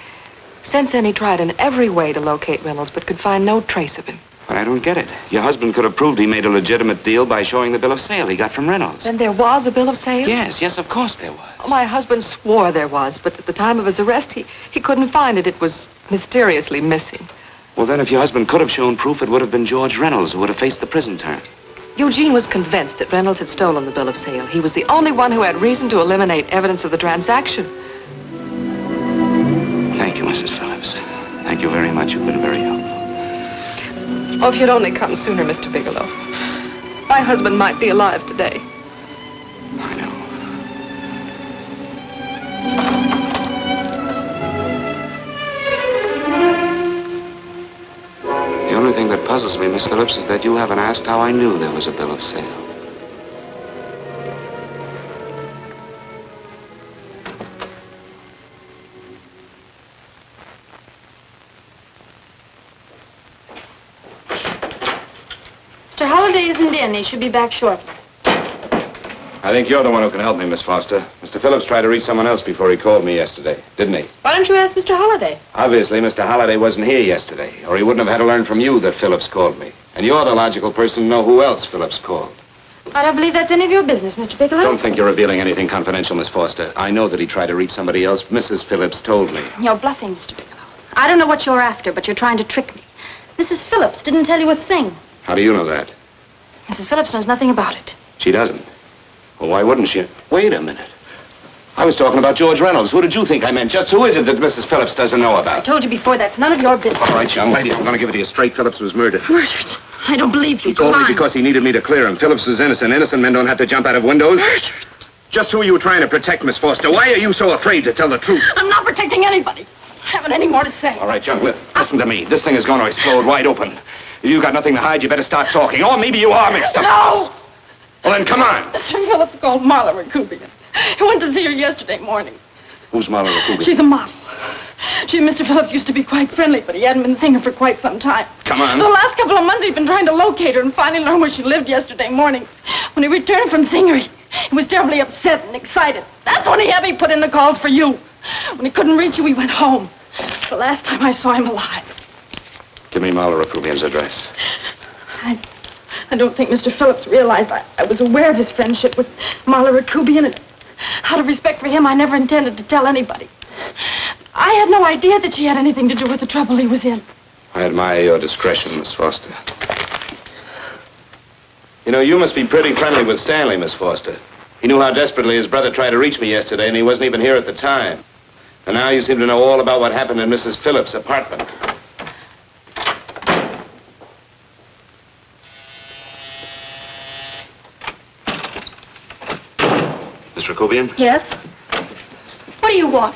Since then, he tried in every way to locate Reynolds, but could find no trace of him. But I don't get it. Your husband could have proved he made a legitimate deal by showing the bill of sale he got from Reynolds. Then there was a bill of sale? Yes, of course there was. Oh, my husband swore there was, but at the time of his arrest, he couldn't find it. It was mysteriously missing. Well, then, if your husband could have shown proof, it would have been George Reynolds who would have faced the prison term. Eugene was convinced that Reynolds had stolen the bill of sale. He was the only one who had reason to eliminate evidence of the transaction. Thank you, Mrs. service. Thank you very much. You've been very helpful. Oh, if you'd only come sooner, Mr. Bigelow. My husband might be alive today. I know. The only thing that puzzles me, Miss Phillips, is that you haven't asked how I knew there was a bill of sale. Mr. Holliday isn't in. He should be back shortly. I think you're the one who can help me, Miss Foster. Mr. Phillips tried to reach someone else before he called me yesterday, didn't he? Why don't you ask Mr. Holliday? Obviously, Mr. Holliday wasn't here yesterday, or he wouldn't have had to learn from you that Phillips called me. And you're the logical person to know who else Phillips called. I don't believe that's any of your business, Mr. Bigelow. Don't think you're revealing anything confidential, Miss Foster. I know that he tried to reach somebody else. Mrs. Phillips told me. You're bluffing, Mr. Bigelow. I don't know what you're after, but you're trying to trick me. Mrs. Phillips didn't tell you a thing. How do you know that? Mrs. Phillips knows nothing about it. She doesn't. Well, why wouldn't she? Wait a minute. I was talking about George Reynolds. Who did you think I meant? Just who is it that Mrs. Phillips doesn't know I about? told you before, that's none of your business. All right, young lady, I'm going to give it to you straight. Phillips was murdered. Murdered? I don't believe you. He told me because he needed me to clear him. Phillips was innocent. Innocent men don't have to jump out of windows. Murdered? Just who are you trying to protect, Miss Foster? Why are you so afraid to tell the truth? I'm not protecting anybody. I haven't any more to say. All right, young, listen to me. This thing is going to explode wide open. If you've got nothing to hide, you better start talking. Or maybe you are mixed up. No! Well, then, come on. Mr. Phillips called Marla Rakubian. He went to see her yesterday morning. Who's Marla Rakubian? She's a model. She and Mr. Phillips used to be quite friendly, but he hadn't been seeing her for quite some time. Come on. For the last couple of months, he'd been trying to locate her and finally learned where she lived yesterday morning. When he returned from seeing her, he was terribly upset and excited. That's when he had me put in the calls for you. When he couldn't reach you, he went home. The last time I saw him alive. Give me Marla Rakubian's address. I don't think Mr. Phillips realized I was aware of his friendship with Marla Rakubian, and out of respect for him, I never intended to tell anybody. I had no idea that she had anything to do with the trouble he was in. I admire your discretion, Miss Foster. You know, you must be pretty friendly with Stanley, Miss Foster. He knew how desperately his brother tried to reach me yesterday, and he wasn't even here at the time. And now you seem to know all about what happened in Mrs. Phillips' apartment. Miss Rakubian? Yes? What do you want?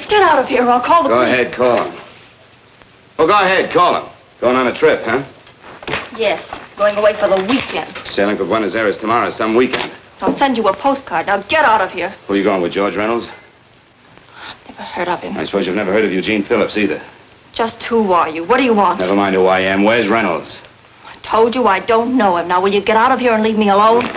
Get out of here or I'll call the Go police. ahead, call him. Oh, go ahead, call him. Going on a trip, huh? Yes, going away for the weekend. Sailing for Buenos Aires tomorrow, some weekend. I'll send you a postcard. Now get out of here. Who are you going with, George Reynolds? Never heard of him. I suppose you've never heard of Eugene Phillips either. Just who are you? What do you want? Never mind who I am. Where's Reynolds? I told you I don't know him. Now will you get out of here and leave me alone?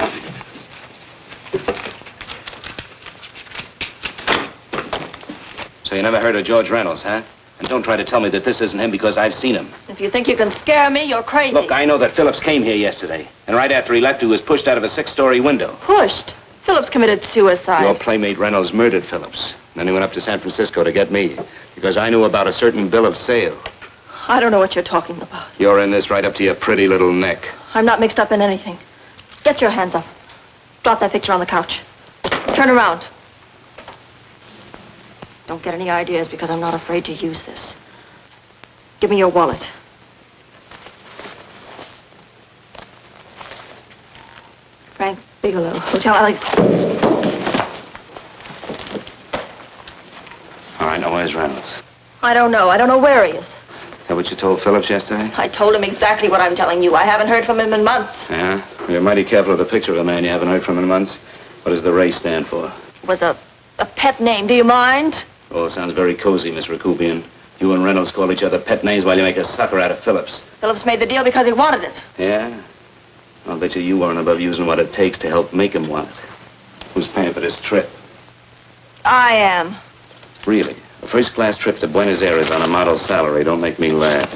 So you never heard of George Reynolds, huh? And don't try to tell me that this isn't him because I've seen him. If you think you can scare me, you're crazy. Look, I know that Phillips came here yesterday. And right after he left, he was pushed out of a 6-story window. Pushed? Phillips committed suicide. Your playmate Reynolds murdered Phillips. Then he went up to San Francisco to get me. Because I knew about a certain bill of sale. I don't know what you're talking about. You're in this right up to your pretty little neck. I'm not mixed up in anything. Get your hands up. Drop that picture on the couch. Turn around. Don't get any ideas because I'm not afraid to use this. Give me your wallet. Frank Bigelow, Hotel Alex. All right, now where's Reynolds? I don't know. I don't know where he is. Is that what you told Phillips yesterday? I told him exactly what I'm telling you. I haven't heard from him in months. Yeah? You're mighty careful of the picture of a man you haven't heard from in months. What does the Ray stand for? It was a pet name. Do you mind? Oh, it sounds very cozy, Miss Rakubian. You and Reynolds call each other pet names while you make a sucker out of Phillips. Phillips made the deal because he wanted it. Yeah? I'll bet you weren't above using what it takes to help make him want it. Who's paying for this trip? I am. Really? A first-class trip to Buenos Aires on a model salary. Don't make me laugh.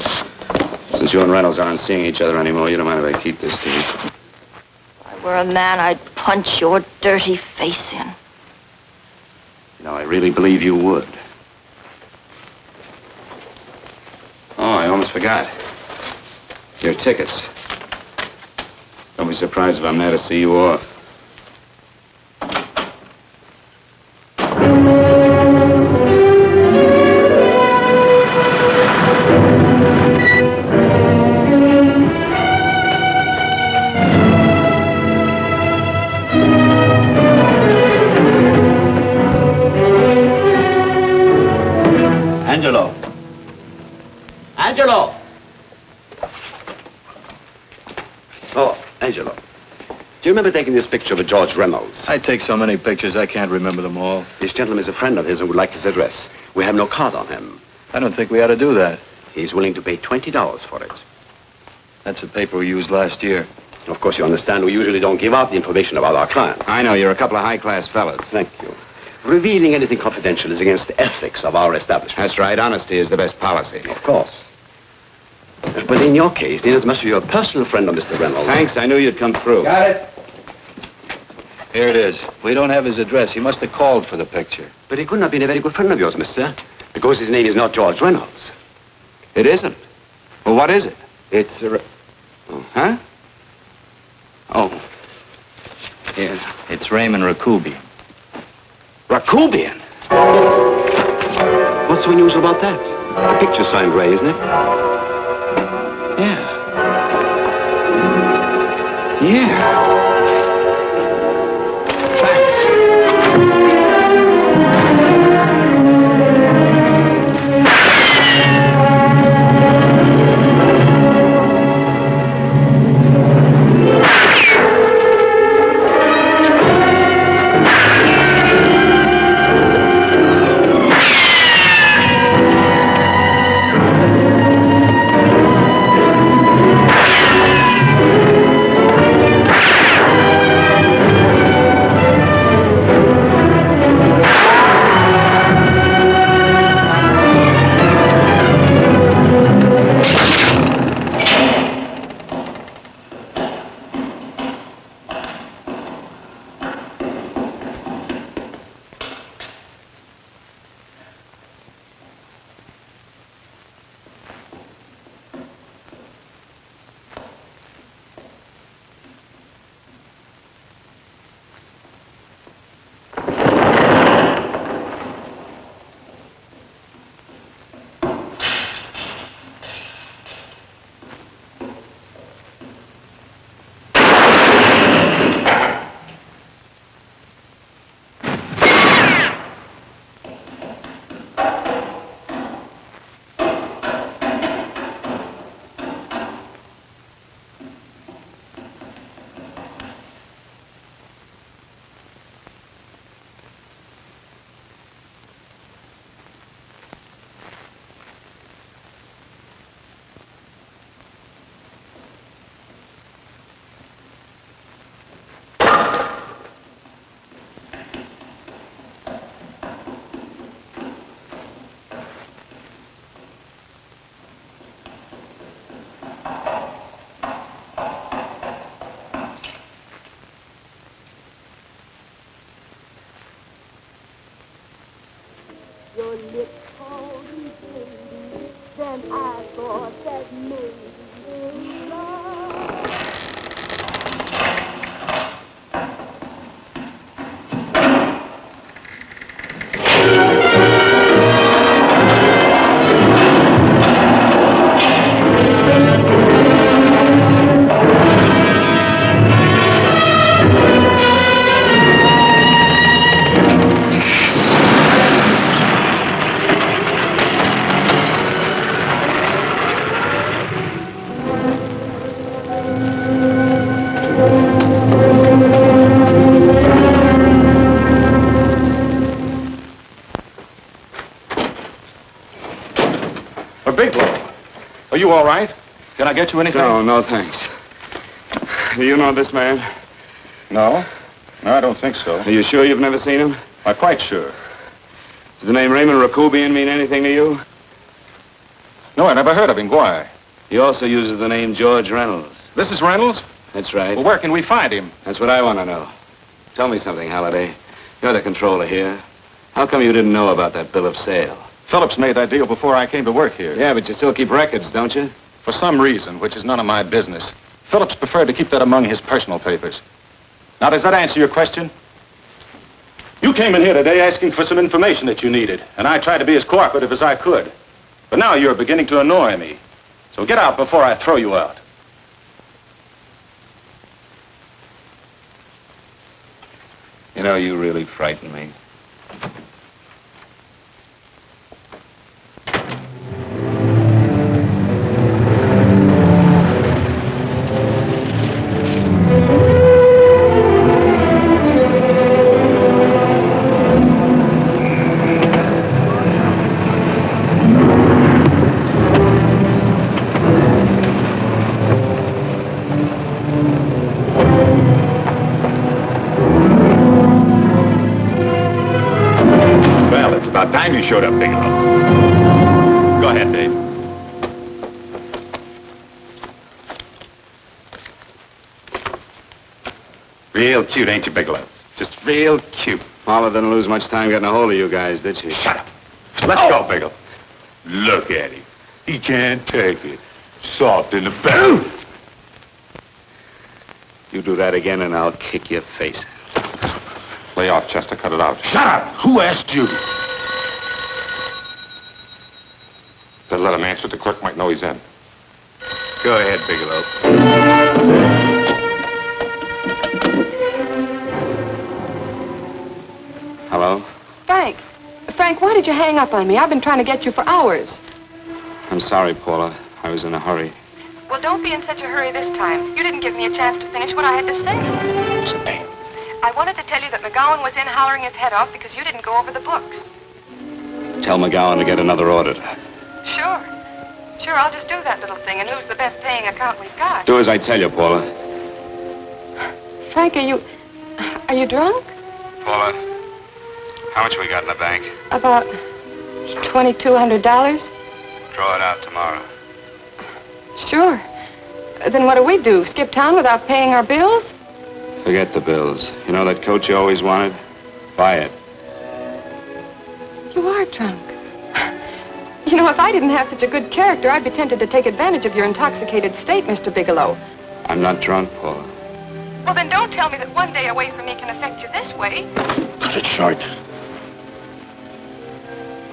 Since you and Reynolds aren't seeing each other anymore, you don't mind if I keep this to you. If I were a man, I'd punch your dirty face in. You know, I really believe you would. Oh, I almost forgot. Your tickets. Don't be surprised if I'm there to see you off. Angelo. Angelo! Oh, Angelo. Do you remember taking this picture of George Reynolds? I take so many pictures, I can't remember them all. This gentleman is a friend of his and would like his address. We have no card on him. I don't think we ought to do that. He's willing to pay $20 for it. That's the paper we used last year. Of course, you understand, we usually don't give out the information about our clients. I know, you're a couple of high-class fellas. Thank you. Revealing anything confidential is against the ethics of our establishment. That's right. Honesty is the best policy. Of course. But in your case, inasmuch as you're a personal friend of Mr. Reynolds... Thanks. I knew you'd come through. Got it. Here it is. We don't have his address. He must have called for the picture. But he couldn't have been a very good friend of yours, mister, because his name is not George Reynolds. It isn't? Well, what is it? It's a... Huh? Oh. Yeah. It's Raymond Rakubian. Rakubian? What's so unusual about that? The picture's signed Ray, isn't it? Yeah. Yeah. Your lips called me baby, then I thought that maybe love. Are you all right? Can I get you anything? No, thanks. Do you know this man? No. No, I don't think so. Are you sure you've never seen him? I'm quite sure. Does the name Raymond Rakubian mean anything to you? No, I never heard of him. Why? He also uses the name George Reynolds. This is Reynolds? That's right. Well, where can we find him? That's what I want to know. Tell me something, Halliday. You're the controller here. How come you didn't know about that bill of sale? Phillips made that deal before I came to work here. Yeah, but you still keep records, don't you? For some reason, which is none of my business, Phillips preferred to keep that among his personal papers. Now, does that answer your question? You came in here today asking for some information that you needed, and I tried to be as cooperative as I could. But now you're beginning to annoy me. So get out before I throw you out. You know, you really frighten me. About time you showed up, Bigelow. Go ahead, Dave. Real cute, ain't you, Bigelow? Just real cute. Paula didn't lose much time getting a hold of you guys, did she? Shut up. Let's go, Bigelow. Look at him. He can't take it. Soft in the belly. You do that again and I'll kick your face. Lay off, Chester. Cut it out. Shut up! Who asked you? Better let him answer. The clerk might know he's in. Go ahead, Bigelow. Hello? Frank, why did you hang up on me? I've been trying to get you for hours. I'm sorry, Paula. I was in a hurry. Well, don't be in such a hurry this time. You didn't give me a chance to finish what I had to say. I wanted to tell you that McGowan was in hollering his head off because you didn't go over the books. Tell McGowan to get another auditor. Sure. Sure, I'll just do that little thing and lose the best paying account we've got. Do as I tell you, Paula. Frank, are you drunk? Paula, how much we got in the bank? About $2,200. Draw it out tomorrow. Sure. Then what do? Skip town without paying our bills? Forget the bills. You know that coat you always wanted? Buy it. You are drunk. You know, if I didn't have such a good character, I'd be tempted to take advantage of your intoxicated state, Mr. Bigelow. I'm not drunk, Paula. Well, then don't tell me that one day away from me can affect you this way. Cut it short.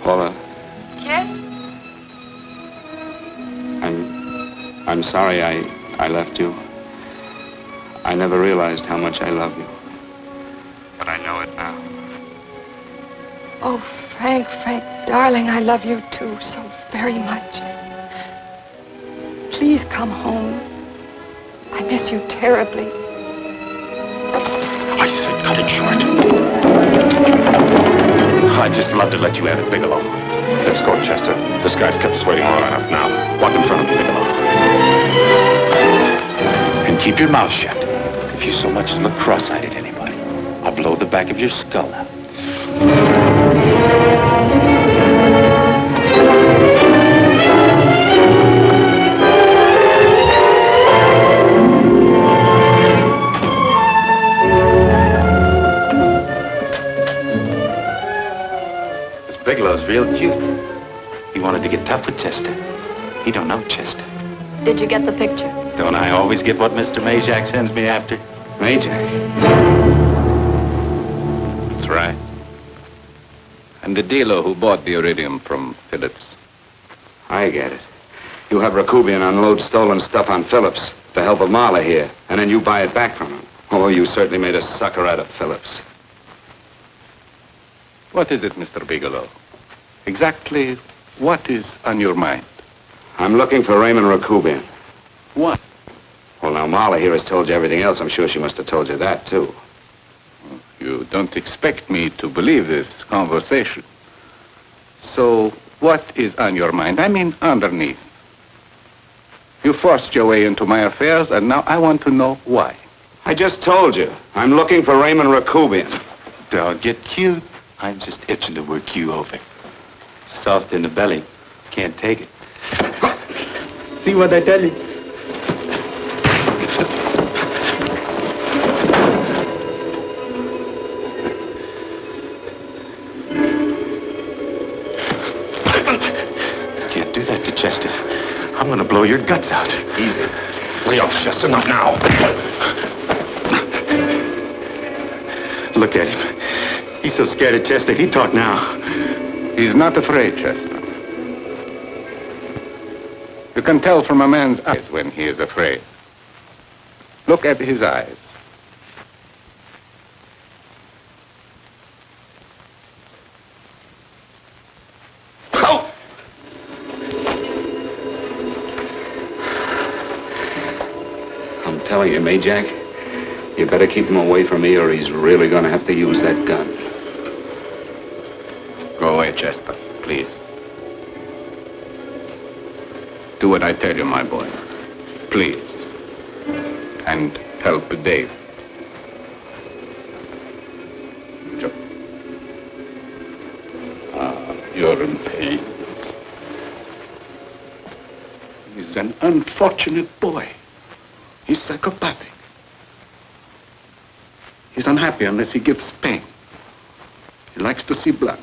Paula, Yes? I'm sorry I left you. I never realized how much I love you. But I know it now. Oh, Frank, darling, I love you too so very much. Please come home. I miss you terribly. I said cut it short. I'd just love to let you have it, Bigelow. Let's go, Chester. This guy's kept us waiting long enough now. Walk in front of me, Bigelow. And keep your mouth shut. If you so much as look cross-eyed at anybody, I'll blow the back of your skull out. Bigelow's real cute. He wanted to get tough with Chester. He don't know Chester. Did you get the picture? Don't I always get what Mr. Majak sends me after? Majak? That's right. I'm the dealer who bought the iridium from Phillips. I get it. You have Rakubian unload stolen stuff on Phillips with the help of Marla here, and then you buy it back from him. Oh, you certainly made a sucker out of Phillips. What is it, Mr. Bigelow? Exactly what is on your mind? I'm looking for Raymond Rakubian. What? Well, now, Marla here has told you everything else. I'm sure she must have told you that, too. You don't expect me to believe this conversation. So, what is on your mind? I mean, underneath. You forced your way into my affairs, and now I want to know why. I just told you. I'm looking for Raymond Rakubian. Don't get cute. I'm just itching to work you over. Soft in the belly. Can't take it. See what I tell you? Can't do that to Chester. I'm gonna blow your guts out. Easy. Lay off, Chester, not now. Look at him. He's so scared of Chester, he'd talk now. He's not afraid, Chester. You can tell from a man's eyes when he is afraid. Look at his eyes. Oh! I'm telling you, Majak, you better keep him away from me or he's really going to have to use that gun. Go away, Chester, please. Do what I tell you, my boy. Please. And help Dave. Joe. Ah. You're in pain. He's an unfortunate boy. He's psychopathic. He's unhappy unless he gives pain. He likes to see blood.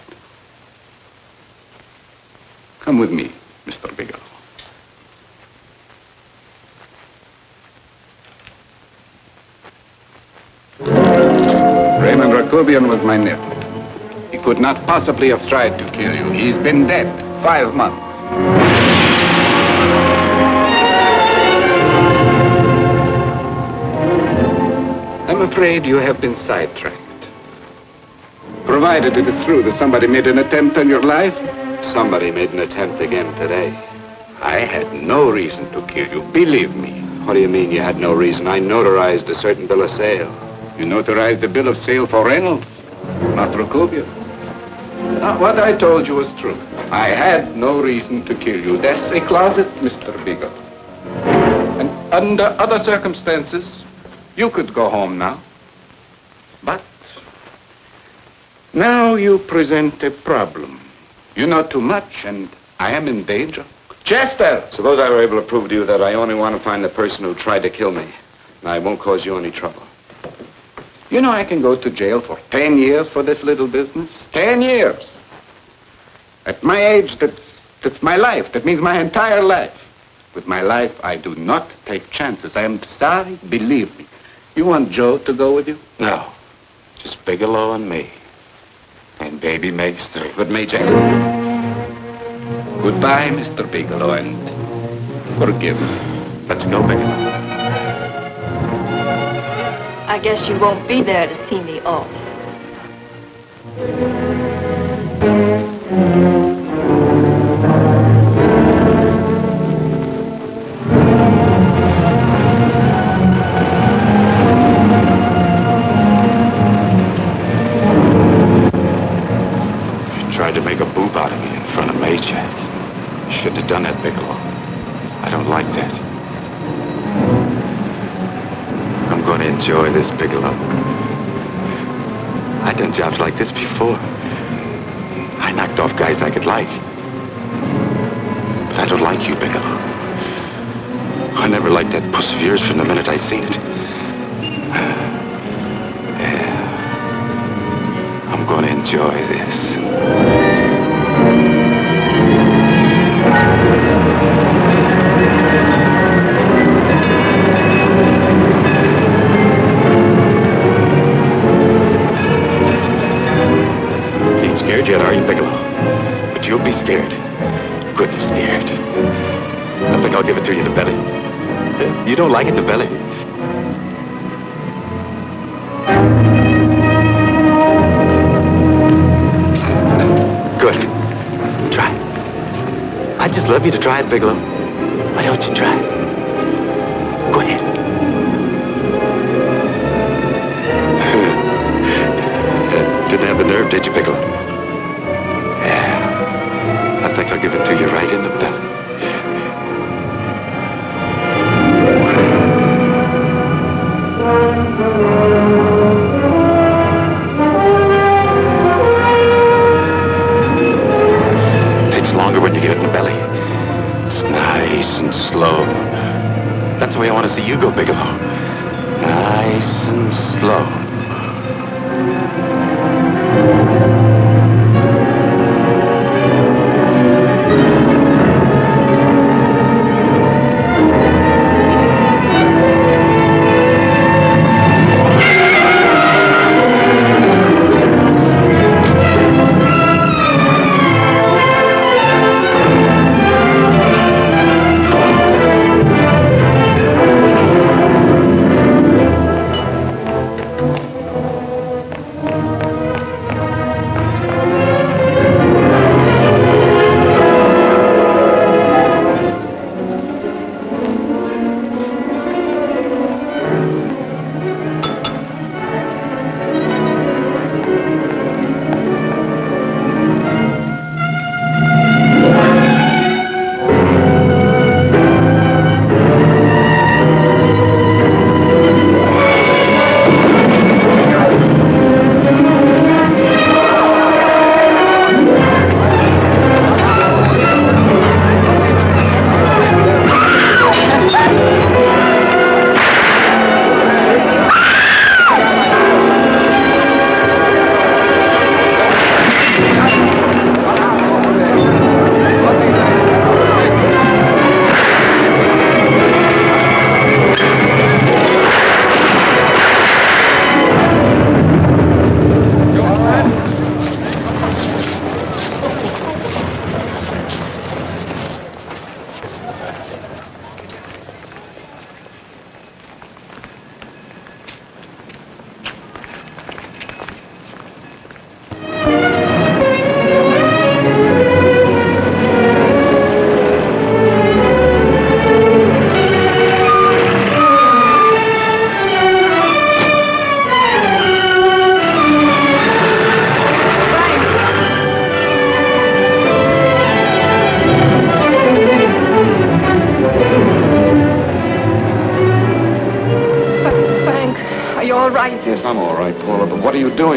Come with me, Mr. Bigelow. Raymond Rakubian was my nephew. He could not possibly have tried to kill you. He's been dead 5 months. I'm afraid you have been sidetracked. Provided it is true that somebody made an attempt on your life, Somebody made an attempt again today. I had no reason to kill you, believe me. What do you mean you had no reason? I notarized a certain bill of sale. You notarized the bill of sale for Reynolds, not Rakubian. Now, what I told you was true. I had no reason to kill you. That's a closet, Mr. Bigelow. And under other circumstances, you could go home now. But now you present a problem. You know too much, and I am in danger. Chester! Suppose I were able to prove to you that I only want to find the person who tried to kill me, and I won't cause you any trouble. You know I can go to jail for 10 years for this little business. 10 years. At my age, that's my life. That means my entire life. With my life, I do not take chances. I am sorry, believe me. You want Joe to go with you? No. Just Bigelow and me. And baby Meg's through. But Major, goodbye, Mr. Bigelow, and forgive me. Let's go, Bigelow. I guess you won't be there to see me off. Tried to make a boob out of me in front of Major. Shouldn't have done that, Bigelow. I don't like that. I'm going to enjoy this, Bigelow. I've done jobs like this before. I knocked off guys I could like. But I don't like you, Bigelow. I never liked that puss of yours from the minute I seen it. Yeah. I'm going to enjoy this. Scared yet, are you, Bigelow? But you'll be scared. Good and scared. I think I'll give it to you in the belly. You don't like it in the belly? Good. Try it. I'd just love you to try it, Bigelow. Why don't you try it? Go ahead. Didn't have the nerve, did you, Bigelow? I think I'll give it to you right in the belly. It takes longer when you get it in the belly. It's nice and slow. That's the way I want to see you go, Bigelow. Nice and slow.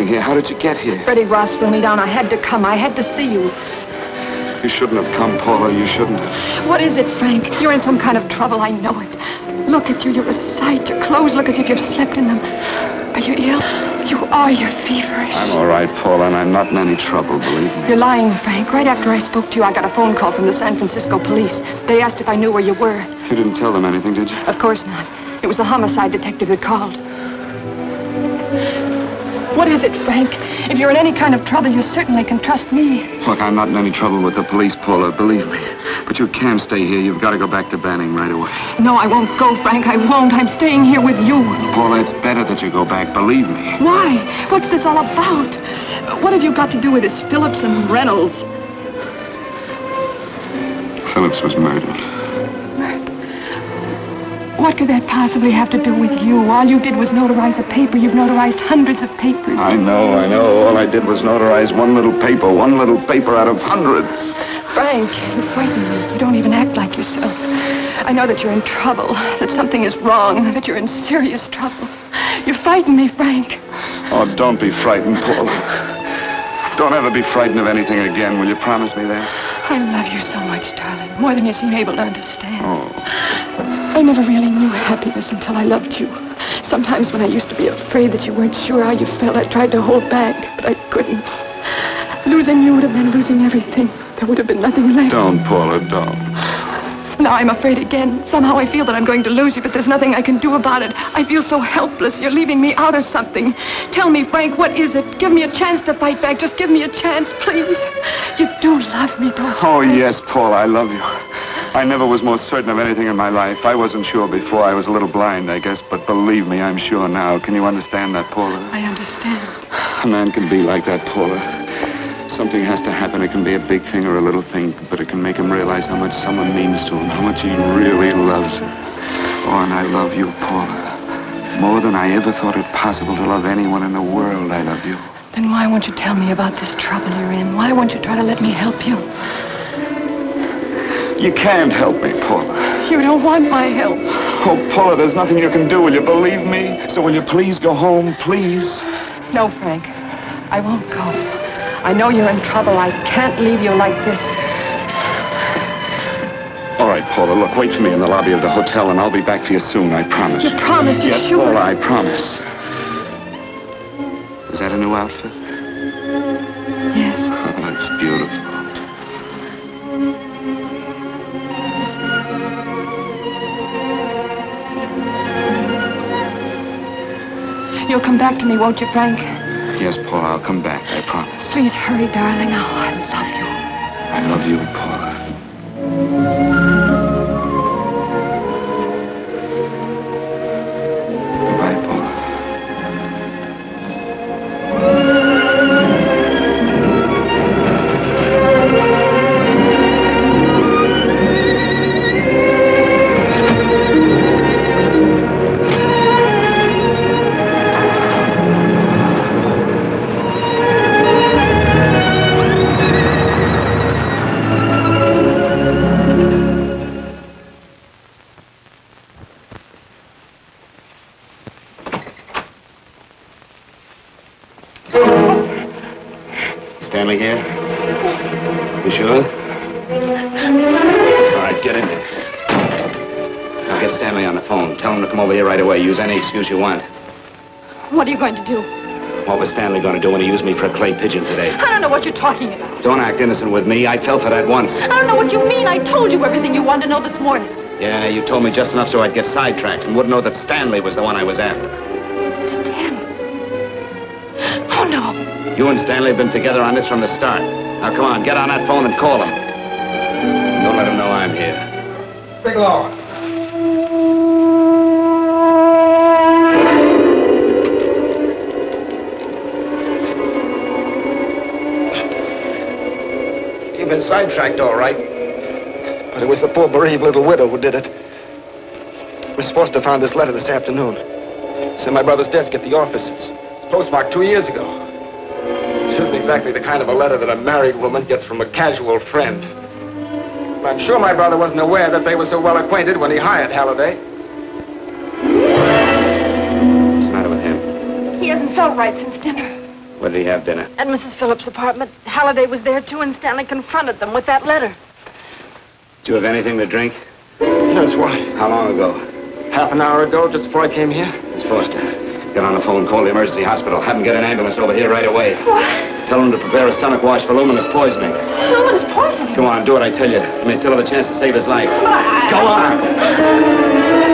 doing here? How did you get here? Freddie Ross flew me down. I had to come. I had to see you. You shouldn't have come, Paula. You shouldn't have. What is it, Frank? You're in some kind of trouble. I know it. Look at you. You're a sight. Your clothes look as if you've slept in them. Are you ill? You are. You're feverish. I'm all right, Paula, and I'm not in any trouble, believe me. You're lying, Frank. Right after I spoke to you, I got a phone call from the San Francisco police. They asked if I knew where you were. You didn't tell them anything, did you? Of course not. It was the homicide detective that called. What is it, Frank? If you're in any kind of trouble, you certainly can trust me. Look, I'm not in any trouble with the police, Paula, believe me. But you can't stay here. You've got to go back to Banning right away. No, I won't go, Frank. I won't. I'm staying here with you. Paula, it's better that you go back, believe me. Why? What's this all about? What have you got to do with this Phillips and Reynolds? Phillips was murdered. What could that possibly have to do with you? All you did was notarize a paper. You've notarized hundreds of papers. I know. All I did was notarize one little paper out of hundreds. Frank, you frighten me. You don't even act like yourself. I know that you're in trouble, that something is wrong, that you're in serious trouble. You frighten me, Frank. Oh, don't be frightened, Paula. Don't ever be frightened of anything again. Will you promise me that? I love you so much, darling. More than you seem able to understand. Oh. I never really knew happiness until I loved you. Sometimes when I used to be afraid that you weren't sure how you felt, I tried to hold back, but I couldn't. Losing you would have been losing everything. There would have been nothing left. Don't, Paula, don't. Now I'm afraid again. Somehow I feel that I'm going to lose you, but there's nothing I can do about it. I feel so helpless. You're leaving me out of something. Tell me, Frank, what is it? Give me a chance to fight back. Just give me a chance, please. You do love me, don't you? Oh, yes, Paula, I love you. I never was more certain of anything in my life. I wasn't sure before. I was a little blind, I guess, but believe me, I'm sure now. Can you understand that, Paula? I understand. A man can be like that, Paula. Something has to happen. It can be a big thing or a little thing, but it can make him realize how much someone means to him, how much he really loves her. Oh, and I love you, Paula. More than I ever thought it possible to love anyone in the world, I love you. Then why won't you tell me about this trouble you're in? Why won't you try to let me help you? You can't help me, Paula. You don't want my help. Oh, Paula, there's nothing you can do. Will you believe me? So will you please go home, please? No, Frank. I won't go. I know you're in trouble. I can't leave you like this. All right, Paula, look, wait for me in the lobby of the hotel, and I'll be back for you soon, I promise. You promise? You're yes, sure? Paula, I promise. Is that a new outfit? Yes. Oh, that's beautiful. You'll come back to me, won't you, Frank? Yes, Paula, I'll come back, I promise. Please hurry, darling. Oh, I love you. I love you, Paula. Goodbye, Paula. Stanley here? You sure? All right, get in there. Now get Stanley on the phone. Tell him to come over here right away. Use any excuse you want. What are you going to do? What was Stanley going to do when he used me for a clay pigeon today? I don't know what you're talking about. Don't act innocent with me. I fell for that once. I don't know what you mean. I told you everything you wanted to know this morning. Yeah, you told me just enough so I'd get sidetracked and wouldn't know that Stanley was the one I was after. Stanley? Oh, no. You and Stanley have been together on this from the start. Now, come on, get on that phone and call him. Don't let him know I'm here. Bigelow. You've been sidetracked, all right. But it was the poor bereaved little widow who did it. Miss Foster found this letter this afternoon. It's in my brother's desk at the office. It's postmarked 2 years ago. It isn't exactly the kind of a letter that a married woman gets from a casual friend. I'm sure my brother wasn't aware that they were so well acquainted when he hired Halliday. What's the matter with him? He hasn't felt right since dinner. Where did he have dinner? At Mrs. Phillips' apartment. Halliday was there, too, and Stanley confronted them with that letter. Do you have anything to drink? Yes, why? How long ago? Half an hour ago, just before I came here. Miss Foster, get on the phone, call the emergency hospital. Have them get an ambulance over here right away. What? Tell them to prepare a stomach wash for luminous poisoning. Luminous poisoning? Come on, do what I tell you. You may still have a chance to save his life. Go on!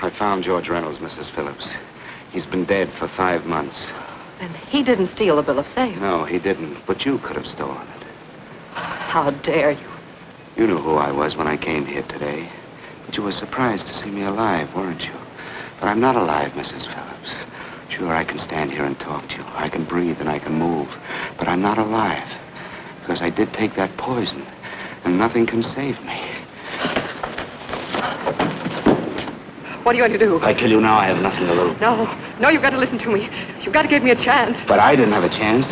I found George Reynolds, Mrs. Phillips. He's been dead for 5 months. And he didn't steal the bill of sale. No, he didn't. But you could have stolen it. How dare you? You knew who I was when I came here today. But you were surprised to see me alive, weren't you? But I'm not alive, Mrs. Phillips. Sure, I can stand here and talk to you. I can breathe and I can move. But I'm not alive. Because I did take that poison. And nothing can save me. What are you going to do? If I kill you now, I have nothing to lose. No, you've got to listen to me. You've got to give me a chance. But I didn't have a chance.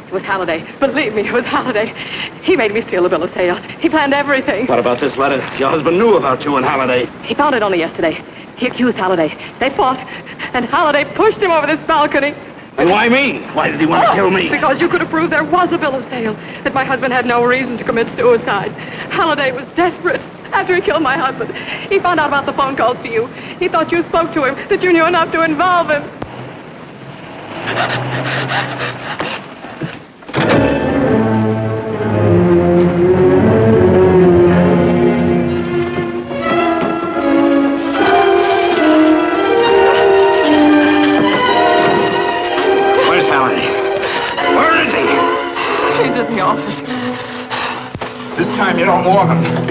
It was Halliday. Believe me, it was Halliday. He made me steal the bill of sale. He planned everything. What about this letter? Your husband knew about you and Halliday. He found it only yesterday. He accused Halliday. They fought, and Halliday pushed him over this balcony. And why me? Why did he want to kill me? Because you could have proved there was a bill of sale, that my husband had no reason to commit suicide. Halliday was desperate. After he killed my husband, he found out about the phone calls to you. He thought you spoke to him, that you knew enough to involve him. Where's Halliday? Where is he? He's in the office. This time you don't warn him.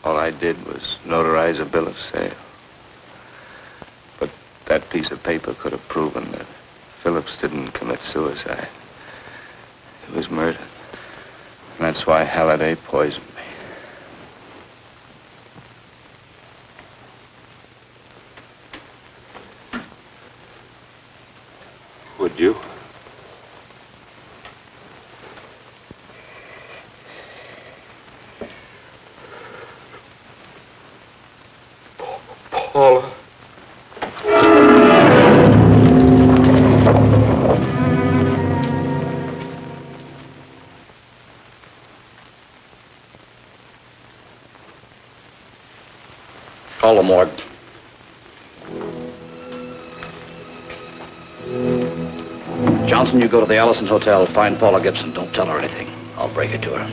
All I did was notarize a bill of sale. But that piece of paper could have proven that Phillips didn't commit suicide. He was murdered. And that's why Halliday poisoned me. Would you? Paula. Call the morgue. Johnson, you go to the Allison Hotel, find Paula Gibson. Don't tell her anything. I'll break it to her.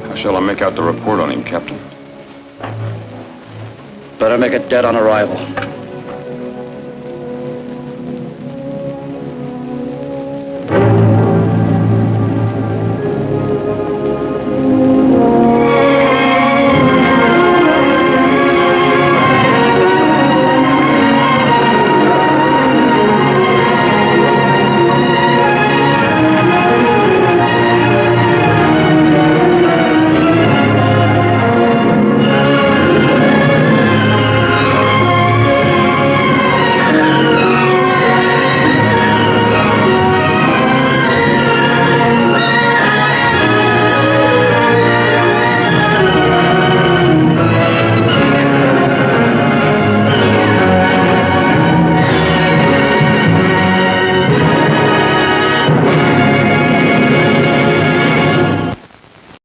How shall I make out the report on him, Captain? Better make it dead on arrival.